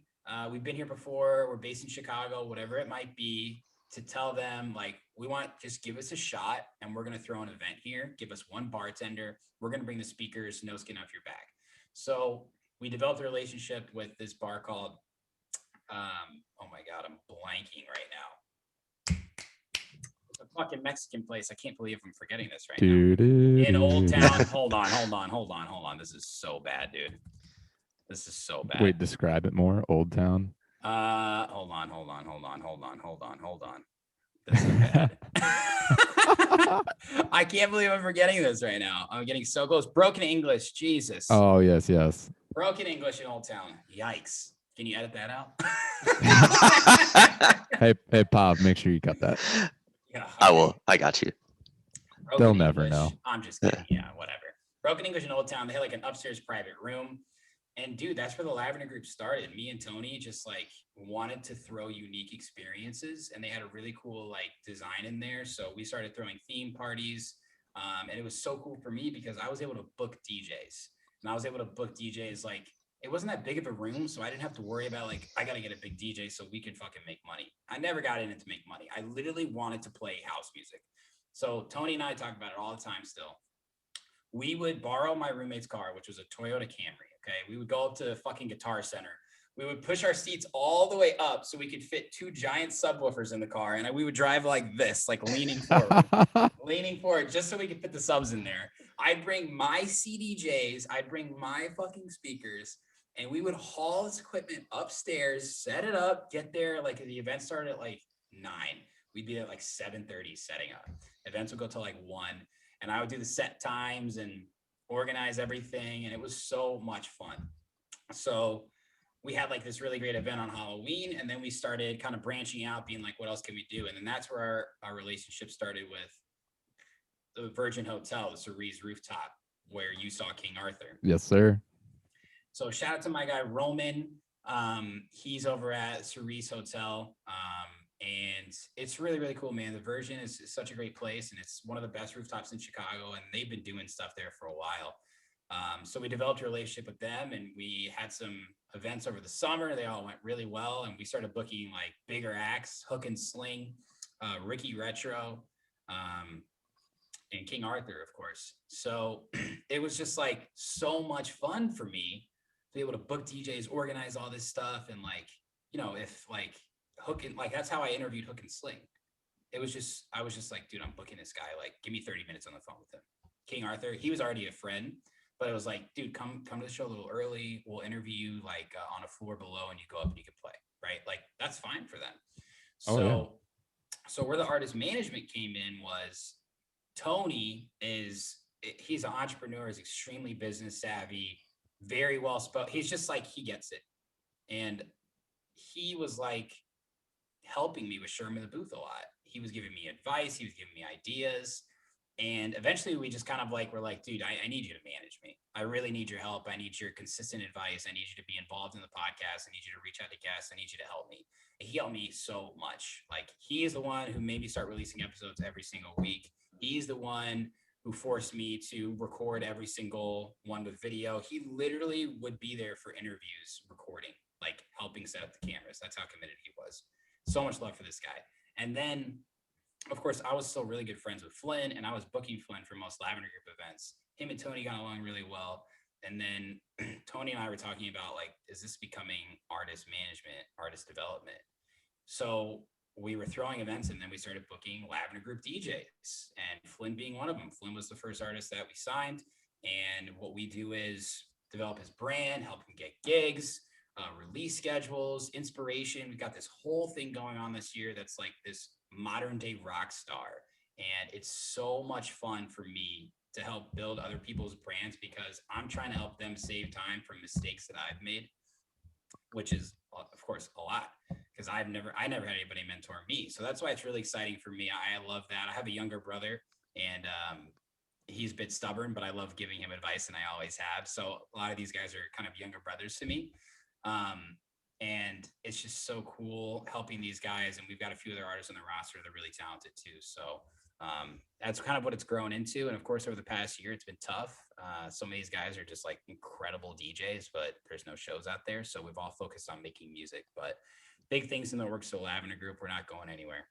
[SPEAKER 2] we've been here before. We're based in Chicago, whatever it might be, to tell them like, we want, just give us a shot and we're going to throw an event here. Give us one bartender. We're going to bring the speakers, no skin off your back. So we developed a relationship with this bar called, oh my God, I'm blanking right now. It's a fucking Mexican place. I can't believe I'm forgetting this right now. In Old Town. Hold on. This is so bad, dude. This is so bad.
[SPEAKER 1] Wait, describe it more. Old Town.
[SPEAKER 2] Hold on. This is bad. I can't believe I'm forgetting this right now. I'm getting so close. Broken English. Jesus.
[SPEAKER 1] Oh, yes.
[SPEAKER 2] Broken English in Old Town. Yikes. Can you edit that out?
[SPEAKER 1] Hey, Pop, make sure you cut that.
[SPEAKER 2] Yeah, okay.
[SPEAKER 3] I will. I got you.
[SPEAKER 2] Broken
[SPEAKER 1] They'll never know.
[SPEAKER 2] I'm just kidding. Yeah, whatever. Broken English in Old Town. They had like an upstairs private room. And dude, that's where the Lavender Group started. Me and Tony just like wanted to throw unique experiences, and they had a really cool like design in there. So we started throwing theme parties. And it was so cool for me because I was able to book DJs, and I was able to book DJs. Like, it wasn't that big of a room, so I didn't have to worry about like, I got to get a big DJ so we can fucking make money. I never got in it to make money. I literally wanted to play house music. So Tony and I talk about it all the time still. We would borrow my roommate's car, which was a Toyota Camry. Okay. We would go up to fucking Guitar Center. We would push our seats all the way up so we could fit 2 giant subwoofers in the car. And we would drive like this, like leaning forward, just so we could fit the subs in there. I'd bring my CDJs. I'd bring my fucking speakers, and we would haul this equipment upstairs, set it up, get there. Like, the event started at like 9. We'd be at like 7:30 setting up. Events would go till like 1. And I would do the set times and organize everything. And it was so much fun. So we had like this really great event on Halloween. And then we started kind of branching out, being like, what else can we do? And then that's where our relationship started with the Virgin Hotel, the Cerise Rooftop, where you saw King Arthur.
[SPEAKER 1] Yes, sir.
[SPEAKER 2] So shout out to my guy, Roman. He's over at Cerise Hotel. And it's really, really cool, man. The Virgin is such a great place, and it's one of the best rooftops in Chicago, and they've been doing stuff there for a while. So we developed a relationship with them, and we had some events over the summer. They all went really well, and we started booking like bigger acts, Hook and Sling, Ricky Retro, and King Arthur, of course. So it was just like so much fun for me to be able to book DJs, organize all this stuff, and like, you know, if like Hook and, like, that's how I interviewed Hook and Sling. I was just like, dude, I'm booking this guy. Like, give me 30 minutes on the phone with him. King Arthur, he was already a friend, but it was like, dude, come to the show a little early. We'll interview you like on a floor below, and you go up and you can play, right? Like, that's fine for them. So where the artist management came in was Tony he's an entrepreneur, is extremely business savvy, very well spoken. He's just like, he gets it. And he was like helping me with Sherm in the booth a lot. He was giving me advice. He was giving me ideas. And eventually we just kind of like, we're like, dude, I need you to manage me. I really need your help. I need your consistent advice. I need you to be involved in the podcast. I need you to reach out to guests. I need you to help me. And he helped me so much. Like, he is the one who made me start releasing episodes every single week. He's the one who forced me to record every single one with video. He literally would be there for interviews, recording, like helping set up the cameras. That's how committed he was. So much love for this guy. And then, of course, I was still really good friends with Flynn, and I was booking Flynn for most Lavender Group events. Him and Tony got along really well. And then Tony and I were talking about, like, is this becoming artist management, artist development? So we were throwing events, and then we started booking Lavender Group DJs, and Flynn being one of them. Flynn was the first artist that we signed. And what we do is develop his brand, help him get gigs, release schedules, inspiration. We've got this whole thing going on this year that's like this modern day rock star. And it's so much fun for me to help build other people's brands, because I'm trying to help them save time from mistakes that I've made, which is, of course, a lot, because I never had anybody mentor me. So that's why it's really exciting for me. I love that. I have a younger brother, and he's a bit stubborn, but I love giving him advice, and I always have. So a lot of these guys are kind of younger brothers to me. And it's just so cool helping these guys. And we've got a few other artists on the roster that are really talented too. So That's kind of what it's grown into. And of course, over the past year, it's been tough. Some of these guys are just like incredible DJs, but there's no shows out there. So we've all focused on making music, but big things in the works. So Lavender Group, we're not going anywhere.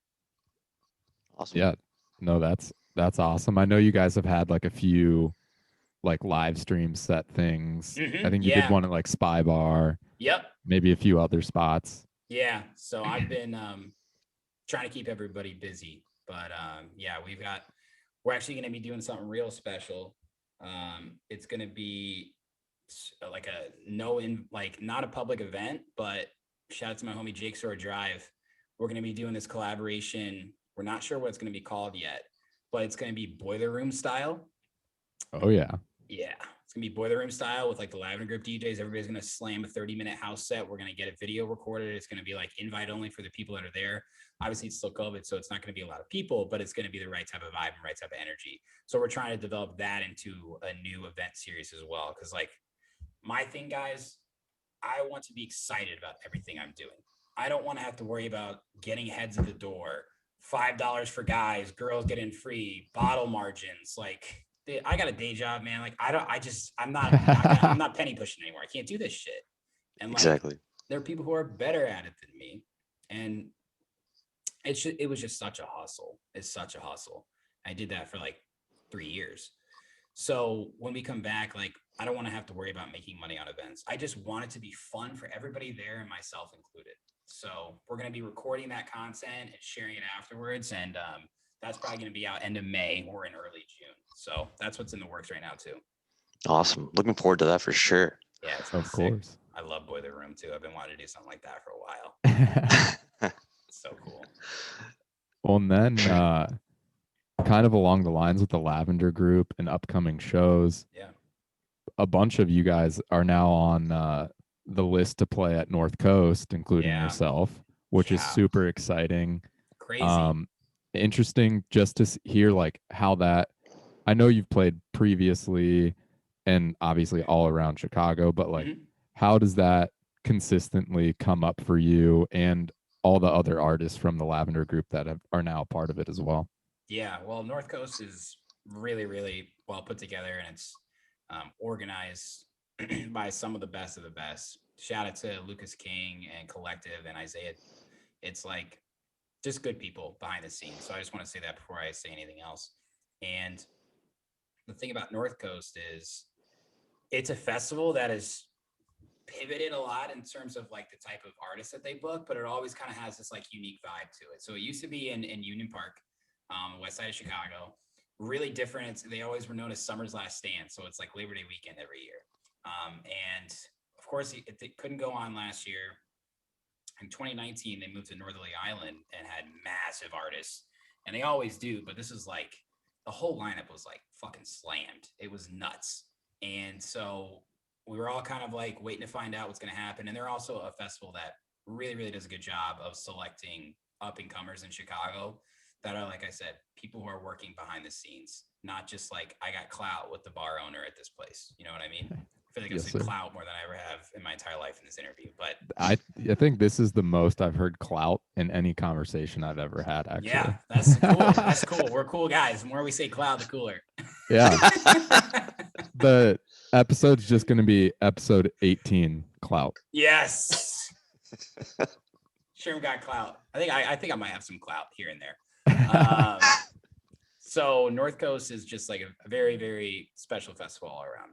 [SPEAKER 3] Awesome.
[SPEAKER 1] Yeah. No, that's awesome. I know you guys have had like a few like live stream set things. I think you did one at like Spy Bar.
[SPEAKER 2] Yep.
[SPEAKER 1] Maybe a few other spots.
[SPEAKER 2] Yeah. So I've been trying to keep everybody busy, but yeah, we're actually going to be doing something real special. It's going to be like not a public event, but shout out to my homie Jake Sword Drive. We're going to be doing this collaboration. We're not sure what it's going to be called yet, but it's going to be boiler room style.
[SPEAKER 1] Oh yeah.
[SPEAKER 2] Yeah. It's going to be boiler room style with like the Lavender Group DJs. Everybody's going to slam a 30-minute house set. We're going to get a video recorded. It's going to be like invite only for the people that are there. Obviously it's still COVID, so it's not going to be a lot of people, but it's going to be the right type of vibe and right type of energy. So we're trying to develop that into a new event series as well. Cause like my thing, guys, I want to be excited about everything I'm doing. I don't want to have to worry about getting heads at the door, $5 for guys, girls getting free, bottle margins. Like I got a day job, man. Like I'm not penny pushing anymore. I can't do this shit. And like,
[SPEAKER 3] Exactly.
[SPEAKER 2] there are people who are better at it than me. And it was just such a hustle. It's such a hustle. I did that for like 3 years. So when we come back, like, I don't want to have to worry about making money on events. I just want it to be fun for everybody there and myself included. So we're going to be recording that content and sharing it afterwards. And that's probably going to be out end of May or in early June. So that's what's in the works right now too.
[SPEAKER 3] Awesome. Looking forward to that for sure.
[SPEAKER 2] Yeah, it's
[SPEAKER 1] Of course.
[SPEAKER 2] I love Boiler Room too. I've been wanting to do something like that for a while. It's so cool.
[SPEAKER 1] Well, and then kind of along the lines with the Lavender Group and upcoming shows.
[SPEAKER 2] Yeah.
[SPEAKER 1] A bunch of you guys are now on the list to play at North Coast, including yourself, which is super exciting.
[SPEAKER 2] Crazy.
[SPEAKER 1] Interesting just to hear like how that. I know you've played previously, and obviously all around Chicago, but like, how does that consistently come up for you and all the other artists from the Lavender Group that are now part of it as well?
[SPEAKER 2] Yeah, well, North Coast is really, really well put together, and it's organized by some of the best of the best. Shout out to Lucas King and Collective and Isaiah. It's like just good people behind the scenes. So I just want to say that before I say anything else. And the thing about North Coast is it's a festival that is pivoted a lot in terms of like the type of artists that they book, but it always kind of has this like unique vibe to it. So it used to be in Union Park, west side of Chicago. Really different. They always were known as Summer's Last Stand. So it's like Labor Day weekend every year. And of course, it couldn't go on last year. In 2019, they moved to Northerly Island and had massive artists. And they always do, but this is like, the whole lineup was like fucking slammed. It was nuts. And so we were all kind of like waiting to find out what's going to happen. And they're also a festival that really, really does a good job of selecting up and comers in Chicago that are, like I said, people who are working behind the scenes, not just like I got clout with the bar owner at this place. You know what I mean? I feel like I've said clout more than I ever have in my entire life in this interview. But
[SPEAKER 1] I think this is the most I've heard clout in any conversation I've ever had, actually.
[SPEAKER 2] Yeah, that's cool. That's cool. We're cool guys. The more we say clout, the cooler.
[SPEAKER 1] Yeah. The episode's just going to be episode 18, clout.
[SPEAKER 2] Yes. Sherm got clout. I think I might have some clout here and there. So North Coast is just like a very, very special festival all around.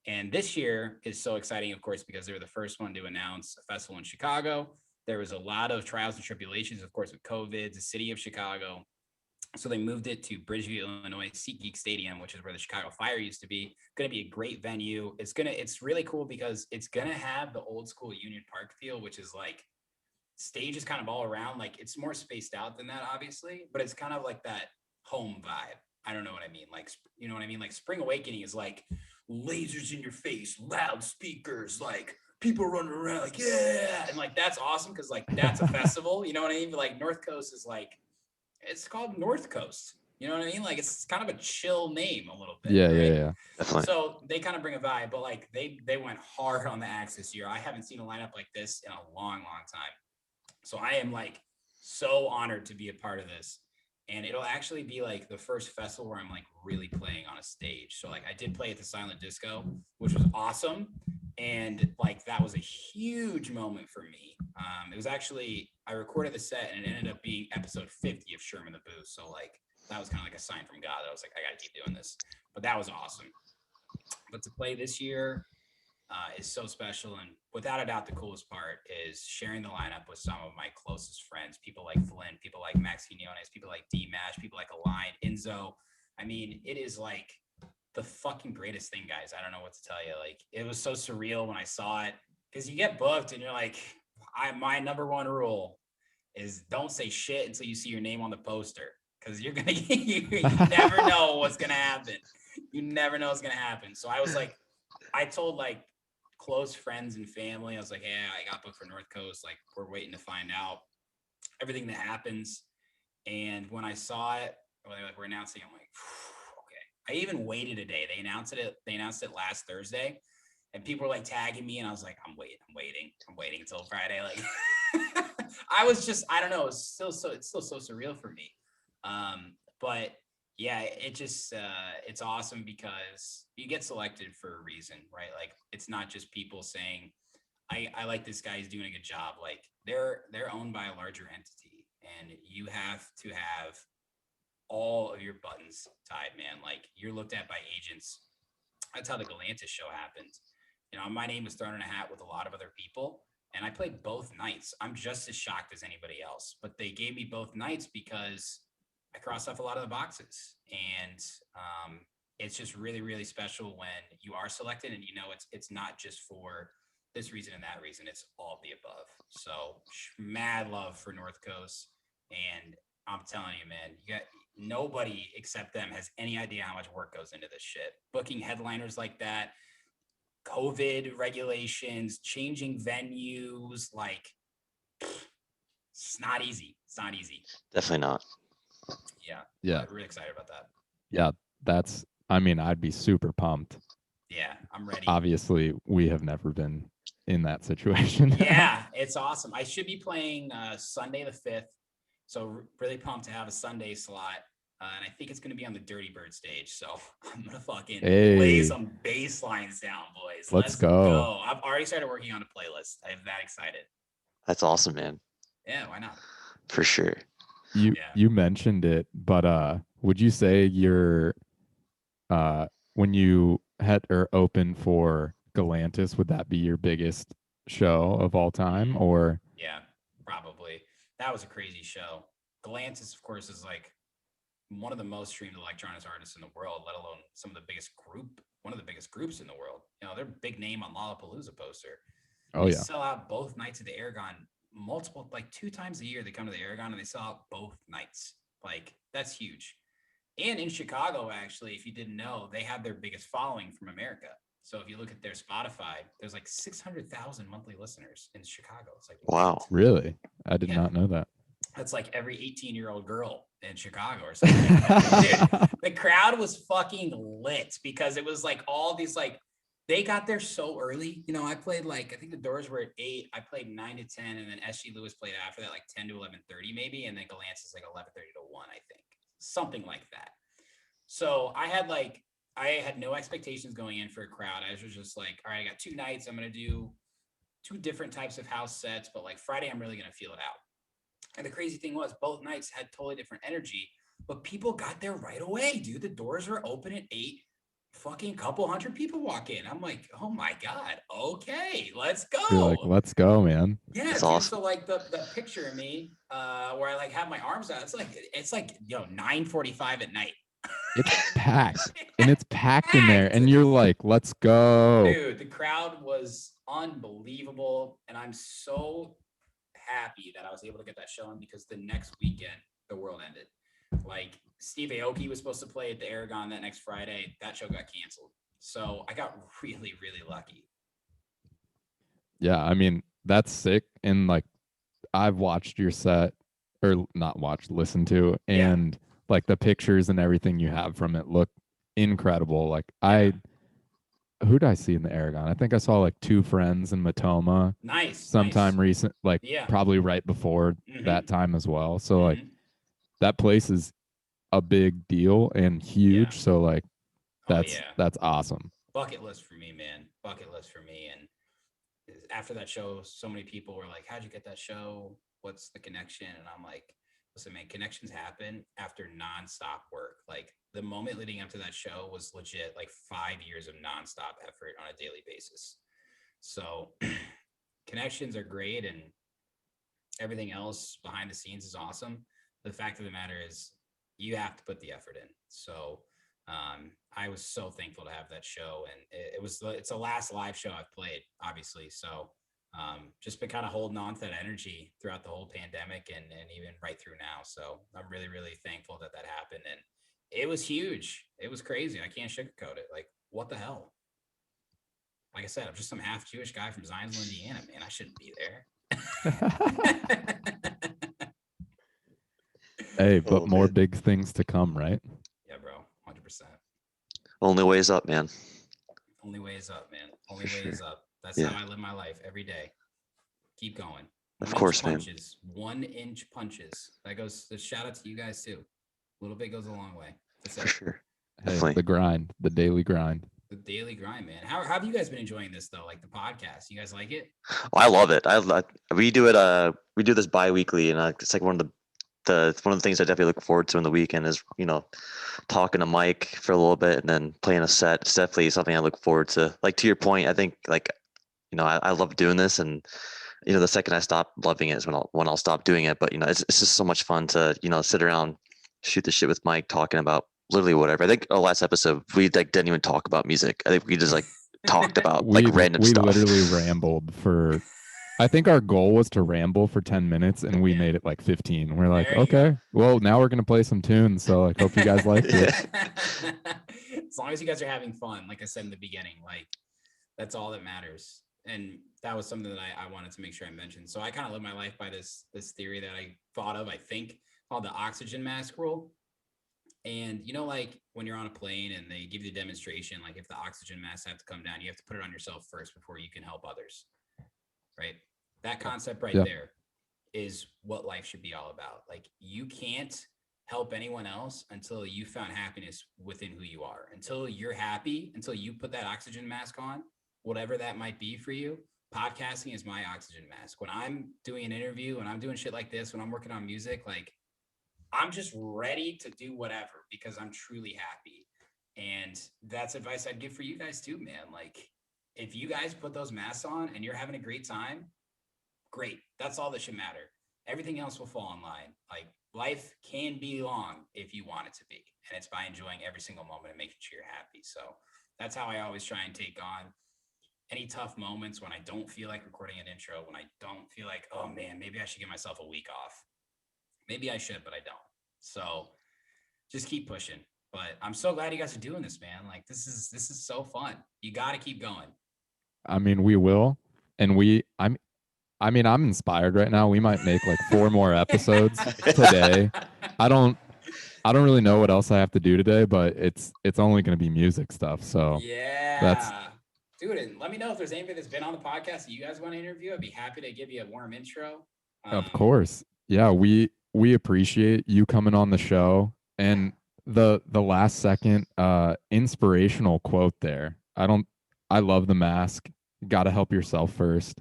[SPEAKER 2] And this year is so exciting, of course, because they were the first one to announce a festival in Chicago. There was a lot of trials and tribulations, of course, with COVID, the city of Chicago. So they moved it to Bridgeview, Illinois, SeatGeek Stadium, which is where the Chicago Fire used to be. Going to be a great venue. It's really cool because it's going to have the old school Union Park feel, which is like stage is kind of all around. Like it's more spaced out than that, obviously, but it's kind of like that home vibe. I don't know what I mean. Like, you know what I mean? Like Spring Awakening is like lasers in your face, loudspeakers, like people running around like, yeah. And like, that's awesome. Cause like, that's a festival, you know what I mean? But like North Coast is like, it's called North Coast. You know what I mean? Like it's kind of a chill name a little bit.
[SPEAKER 1] Yeah,
[SPEAKER 2] right?
[SPEAKER 1] yeah.
[SPEAKER 3] Definitely.
[SPEAKER 2] So they kind of bring a vibe, but like they went hard on the acts this year. I haven't seen a lineup like this in a long, long time. So I am like so honored to be a part of this. and it'll actually be like the first festival where I'm like really playing on a stage. So like I did play at the Silent Disco, which was awesome, and like that was a huge moment for me. It was actually, I recorded the set and it ended up being episode 50 of Sherm in the Booth. So like that was kind of like a sign from God that I was like, I gotta keep doing this. But that was awesome. But to play this year is so special, and without a doubt, the coolest part is sharing the lineup with some of my closest friends. People like Flynn, people like Max Quinones, people like D Mash, people like Align, Enzo. I mean, it is like the fucking greatest thing, guys. I don't know what to tell you. Like, it was so surreal when I saw it, because you get booked and you're like, my number one rule is don't say shit until you see your name on the poster, because you're gonna you never know what's gonna happen. You never know what's gonna happen. So I was like, I told like close friends and family, I was like, yeah, I got booked for North Coast. Like, we're waiting to find out everything that happens. And when I saw it, when they were announcing, I'm like, okay. I even waited a day. They announced it last Thursday, and people were like tagging me, and I was like, I'm waiting until Friday. Like, I was just, I don't know. It's still so surreal for me. But yeah, it just, it's awesome because you get selected for a reason, right? Like, it's not just people saying, I like this guy, he's doing a good job. Like, they're owned by a larger entity, and you have to have all of your buttons tied, man. Like, you're looked at by agents. That's how the Galantis show happened. You know, my name was thrown in a hat with a lot of other people, and I played both nights. I'm just as shocked as anybody else, but they gave me both nights because I crossed off a lot of the boxes. And it's just really, really special when you are selected, and you know it's not just for this reason and that reason. It's all of the above. So mad love for North Coast, and I'm telling you, man, you got nobody except them has any idea how much work goes into this shit. Booking headliners like that, COVID regulations, changing venues, like, it's not easy. It's not easy.
[SPEAKER 3] Definitely not.
[SPEAKER 1] Yeah.
[SPEAKER 2] I'm really excited about that.
[SPEAKER 1] Yeah, that's, I mean, I'd be super pumped.
[SPEAKER 2] Yeah, I'm ready.
[SPEAKER 1] Obviously, we have never been in that situation.
[SPEAKER 2] Yeah, it's awesome. I should be playing Sunday the 5th. So really pumped to have a Sunday slot. And I think it's going to be on the Dirty Bird stage. So I'm going to fucking lay some bass lines down, boys.
[SPEAKER 1] Let's go.
[SPEAKER 2] I've already started working on a playlist. I'm that excited.
[SPEAKER 3] That's awesome, man.
[SPEAKER 2] Yeah, why not?
[SPEAKER 3] For sure.
[SPEAKER 1] You mentioned it, but would you say you're when you had or open for Galantis, would that be your biggest show of all time? Or
[SPEAKER 2] yeah, probably. That was a crazy show. Galantis, of course, is like one of the most streamed electronic artists in the world, let alone one of the biggest groups in the world. You know, they're big name on Lollapalooza poster. They sell out both nights of the Aragon, multiple, like 2 times a year they come to the Aragon and they sell out both nights. Like, that's huge. And in Chicago, actually, if you didn't know, they have their biggest following from America. So if you look at their Spotify, there's like 600,000 monthly listeners in Chicago. It's like,
[SPEAKER 3] wow,
[SPEAKER 2] what?
[SPEAKER 1] Really? I did not know that.
[SPEAKER 2] That's like every 18-year-old girl in Chicago or something. Dude, the crowd was fucking lit because it was like all these, like, they got there so early. You know, I played like, I think the doors were at 8. I played 9 to 10, and then SG Lewis played after that, like 10 to 11:30 maybe, and then Galantis is like 11:30 to 1, I think. Something like that. So I had no expectations going in for a crowd. I was just like, all right, I got 2 nights. I'm going to do 2 different types of house sets, but like Friday, I'm really going to feel it out. And the crazy thing was both nights had totally different energy, but people got there right away, dude. The doors were open at 8. Fucking couple hundred people walk in. I'm like, oh my God. Okay, let's go.
[SPEAKER 1] You're like, let's go, man.
[SPEAKER 2] Yeah,
[SPEAKER 3] that's
[SPEAKER 2] dude,
[SPEAKER 3] awesome.
[SPEAKER 2] so like the picture of me where I like have my arms out, it's like 9:45 at night.
[SPEAKER 1] It's packed. And it's packed in there. And you're like, let's go.
[SPEAKER 2] Dude, the crowd was unbelievable. And I'm so happy that I was able to get that show in, because the next weekend the world ended. Like, Steve Aoki was supposed to play at the Aragon that next Friday. That show got canceled. So I got really, really lucky.
[SPEAKER 1] Yeah, I mean, that's sick. And like, I've watched your set, or not watched, listened to, and like the pictures and everything you have from it look incredible. Like, who did I see in the Aragon? I think I saw like 2 friends in Matoma.
[SPEAKER 2] Nice.
[SPEAKER 1] Sometime recent, like probably right before that time as well. So like, that place is a big deal and huge.
[SPEAKER 2] Yeah.
[SPEAKER 1] So like
[SPEAKER 2] Oh yeah.
[SPEAKER 1] that's awesome.
[SPEAKER 2] Bucket list for me, man. Bucket list for me. And after that show, so many people were like, "How'd you get that show? What's the connection?" And I'm like, "Listen, man, connections happen after nonstop work. Like the moment leading up to that show was legit, like 5 years of nonstop effort on a daily basis. So connections are great, and everything else behind the scenes is awesome. The fact of the matter is, you have to put the effort in. So I was so thankful to have that show, and it's the last live show I've played, obviously. So just been kind of holding on to that energy throughout the whole pandemic and even right through now. So I'm really, really thankful that that happened, and it was huge. It was crazy. I can't sugarcoat it. Like, what the hell? Like I said, I'm just some half Jewish guy from Zionsville, Indiana, man. I shouldn't be there.
[SPEAKER 1] Hey, but
[SPEAKER 3] Oh,
[SPEAKER 1] more
[SPEAKER 3] man.
[SPEAKER 1] big things to come, right?
[SPEAKER 2] Yeah, bro. 100%.
[SPEAKER 3] Only ways up, man.
[SPEAKER 2] Only way is up, man. Only
[SPEAKER 3] For
[SPEAKER 2] way is
[SPEAKER 3] sure.
[SPEAKER 2] up. That's
[SPEAKER 3] Yeah.
[SPEAKER 2] how I live my life every day. Keep going.
[SPEAKER 3] Of course, man.
[SPEAKER 2] Punches. 1 inch punches. That goes. The shout out to you guys too. A little bit goes a long way. That's
[SPEAKER 3] For
[SPEAKER 2] it.
[SPEAKER 3] sure.
[SPEAKER 1] Hey,
[SPEAKER 3] Definitely.
[SPEAKER 1] the grind, the daily grind.
[SPEAKER 2] The daily grind, man. How have you guys been enjoying this though? Like the podcast, you guys like it?
[SPEAKER 3] Oh, I love it. We do it. We do this bi-weekly, and it's like one of it's one of the things I definitely look forward to in the weekend is talking to Mike for a little bit and then playing a set. It's definitely something I look forward to. Like to your point, I think like I love doing this, and the second I stop loving it is when I'll stop doing it. But it's just so much fun to sit around, shoot the shit with Mike, talking about literally whatever. I think our last episode we like didn't even talk about music. I think we just like talked about like random
[SPEAKER 1] we
[SPEAKER 3] stuff.
[SPEAKER 1] literally rambled for. I think our goal was to ramble for 10 minutes, and we
[SPEAKER 2] Yeah.
[SPEAKER 1] made it like 15. We're like,
[SPEAKER 2] There you go.
[SPEAKER 1] okay, well now we're gonna play some tunes. So like, hope you guys liked it.
[SPEAKER 2] As long as you guys are having fun, like I said in the beginning, like that's all that matters. And that was something that I wanted to make sure I mentioned. So I kind of live my life by this theory that I thought of, I think, called the oxygen mask rule. And like when you're on a plane and they give you the demonstration, like if the oxygen masks have to come down, you have to put it on yourself first before you can help others. Right? That concept right
[SPEAKER 1] Yeah.
[SPEAKER 2] there is what life should be all about. Like you can't help anyone else until you found happiness within who you are. Until you're happy, until you put that oxygen mask on, whatever that might be for you. Podcasting is my oxygen mask. When I'm doing an interview, when I'm doing shit like this, when I'm working on music, like I'm just ready to do whatever because I'm truly happy. And that's advice I'd give for you guys too, man. Like if you guys put those masks on and you're having a great time, great. That's all that should matter. Everything else will fall in line. Like life can be long if you want it to be. And it's by enjoying every single moment and making sure you're happy. So that's how I always try and take on any tough moments when I don't feel like recording an intro, when I don't feel like, oh man, maybe I should give myself a week off. Maybe I should, but I don't. So just keep pushing. But I'm so glad you guys are doing this, man. Like this is so fun. You got to keep going.
[SPEAKER 1] I mean, we will, and I'm inspired right now. We might make like 4 more episodes today. I don't really know what else I have to do today, but it's only going to be music stuff. So
[SPEAKER 2] yeah, dude, and let me know if there's anybody that's been on the podcast that you guys want to interview. I'd be happy to give you a warm intro.
[SPEAKER 1] Of course. Yeah, we appreciate you coming on the show, and the last second inspirational quote there. I love the mask. Got to help yourself first.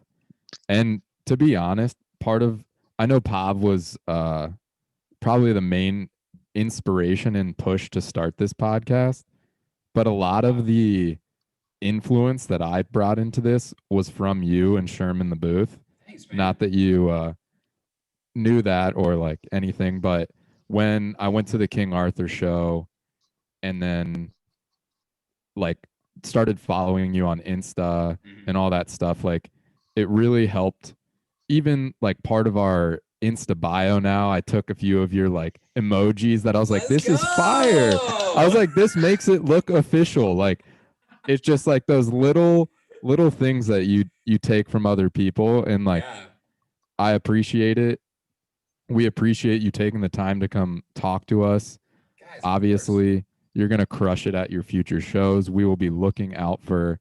[SPEAKER 1] And to be honest, I know Pav was probably the main inspiration and push to start this podcast, but a lot of the influence that I brought into this was from you and Sherm in the booth.
[SPEAKER 2] Thanks, man.
[SPEAKER 1] Not that you knew that or like anything, but when I went to the King Arthur show and then like started following you on Insta and all that stuff, like it really helped. Even like part of our Insta bio now, I took a few of your like emojis that I was like, this is fire. I was like, this makes it look official. Like it's just like those little things that you take from other people, and like I appreciate it. We appreciate you taking the time to come talk to us.
[SPEAKER 2] Guys,
[SPEAKER 1] obviously you're going to crush it at your future shows. We will be looking out for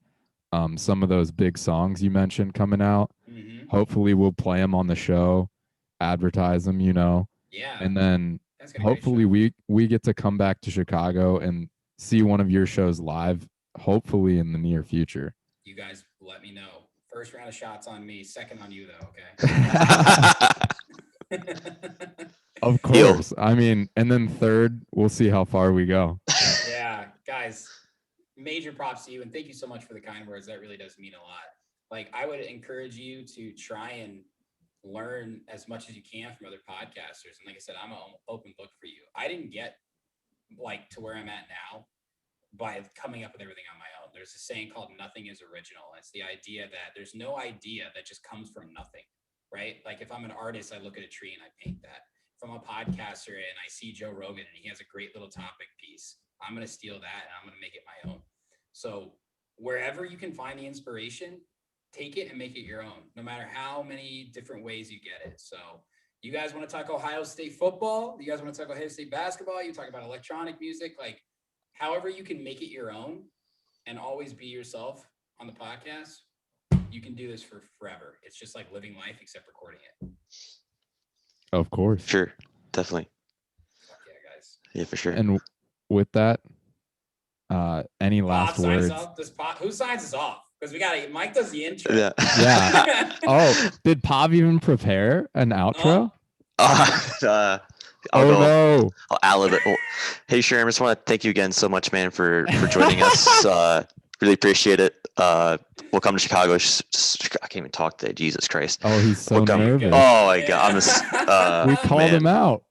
[SPEAKER 1] some of those big songs you mentioned coming out. Hopefully we'll play them on the show, advertise them,
[SPEAKER 2] Yeah.
[SPEAKER 1] And then
[SPEAKER 2] That's gonna be a great
[SPEAKER 1] hopefully
[SPEAKER 2] show.
[SPEAKER 1] we get to come back to Chicago and see one of your shows live, hopefully in the near future.
[SPEAKER 2] You guys let me know. First round of shots on me, second on you though, okay?
[SPEAKER 1] Of
[SPEAKER 3] Deal.
[SPEAKER 1] course. I mean, and then third, we'll see how far we go.
[SPEAKER 2] Yeah, guys, major props to you, and thank you so much for the kind words. That really does mean a lot. Like, I would encourage you to try and learn as much as you can from other podcasters. And like I said, I'm an open book for you. I didn't get like to where I'm at now by coming up with everything on my own. There's a saying called nothing is original. It's the idea that there's no idea that just comes from nothing, right? Like if I'm an artist, I look at a tree and I paint that. If I'm a podcaster and I see Joe Rogan and he has a great little topic piece, I'm going to steal that and I'm going to make it my own. So wherever you can find the inspiration, take it and make it your own, no matter how many different ways you get it. So you guys want to talk Ohio State football? You guys want to talk Ohio State basketball? You talk about electronic music, like however you can make it your own and always be yourself on the podcast, you can do this for forever. It's just like living life, except recording it.
[SPEAKER 1] Of course.
[SPEAKER 3] Sure, definitely.
[SPEAKER 2] Yeah, guys.
[SPEAKER 3] Yeah, for sure.
[SPEAKER 1] And with that, any
[SPEAKER 2] Bob
[SPEAKER 1] last
[SPEAKER 2] signs
[SPEAKER 1] words?
[SPEAKER 2] off. Who signs us off? Because we got Mike does the intro.
[SPEAKER 3] Yeah.
[SPEAKER 1] Yeah. Oh, did Pav even prepare an outro?
[SPEAKER 3] I'll go.
[SPEAKER 1] No.
[SPEAKER 3] I'll ad-lib it. Well, hey, Sherm, I just want to thank you again so much, man, for joining us. Really appreciate it. We'll come to Chicago. I can't even talk today. Jesus Christ.
[SPEAKER 1] Oh, he's so
[SPEAKER 3] We'll come.
[SPEAKER 1] nervous.
[SPEAKER 3] Oh my God.
[SPEAKER 1] We called
[SPEAKER 3] man.
[SPEAKER 1] him out.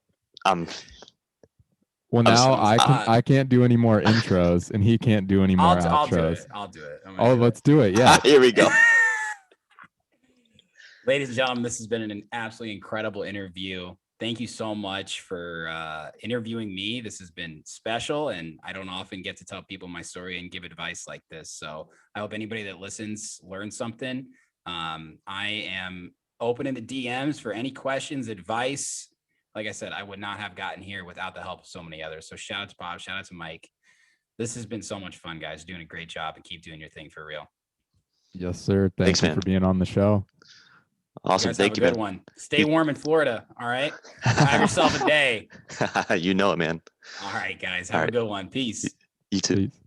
[SPEAKER 1] Well, now I can't do any more intros, and he can't do any more outros.
[SPEAKER 2] I'll do it.
[SPEAKER 1] Oh, let's do it. Yeah.
[SPEAKER 3] Here we go.
[SPEAKER 2] Ladies and gentlemen, this has been an absolutely incredible interview. Thank you so much for interviewing me. This has been special, and I don't often get to tell people my story and give advice like this. So I hope anybody that listens learns something. I am open in the DMs for any questions, advice. Like I said, I would not have gotten here without the help of so many others. So shout out to Bob, shout out to Mike. This has been so much fun, guys. Doing a great job and keep doing your thing for real.
[SPEAKER 1] Yes, sir.
[SPEAKER 3] Thanks,
[SPEAKER 1] you
[SPEAKER 3] man.
[SPEAKER 1] for being on the show.
[SPEAKER 3] Awesome. Thank you,
[SPEAKER 2] man.
[SPEAKER 3] man.
[SPEAKER 2] One. Stay warm in Florida. All right. Have yourself a day.
[SPEAKER 3] You know it, man.
[SPEAKER 2] All right, guys. Have a good one. Peace.
[SPEAKER 3] You too.
[SPEAKER 1] Peace.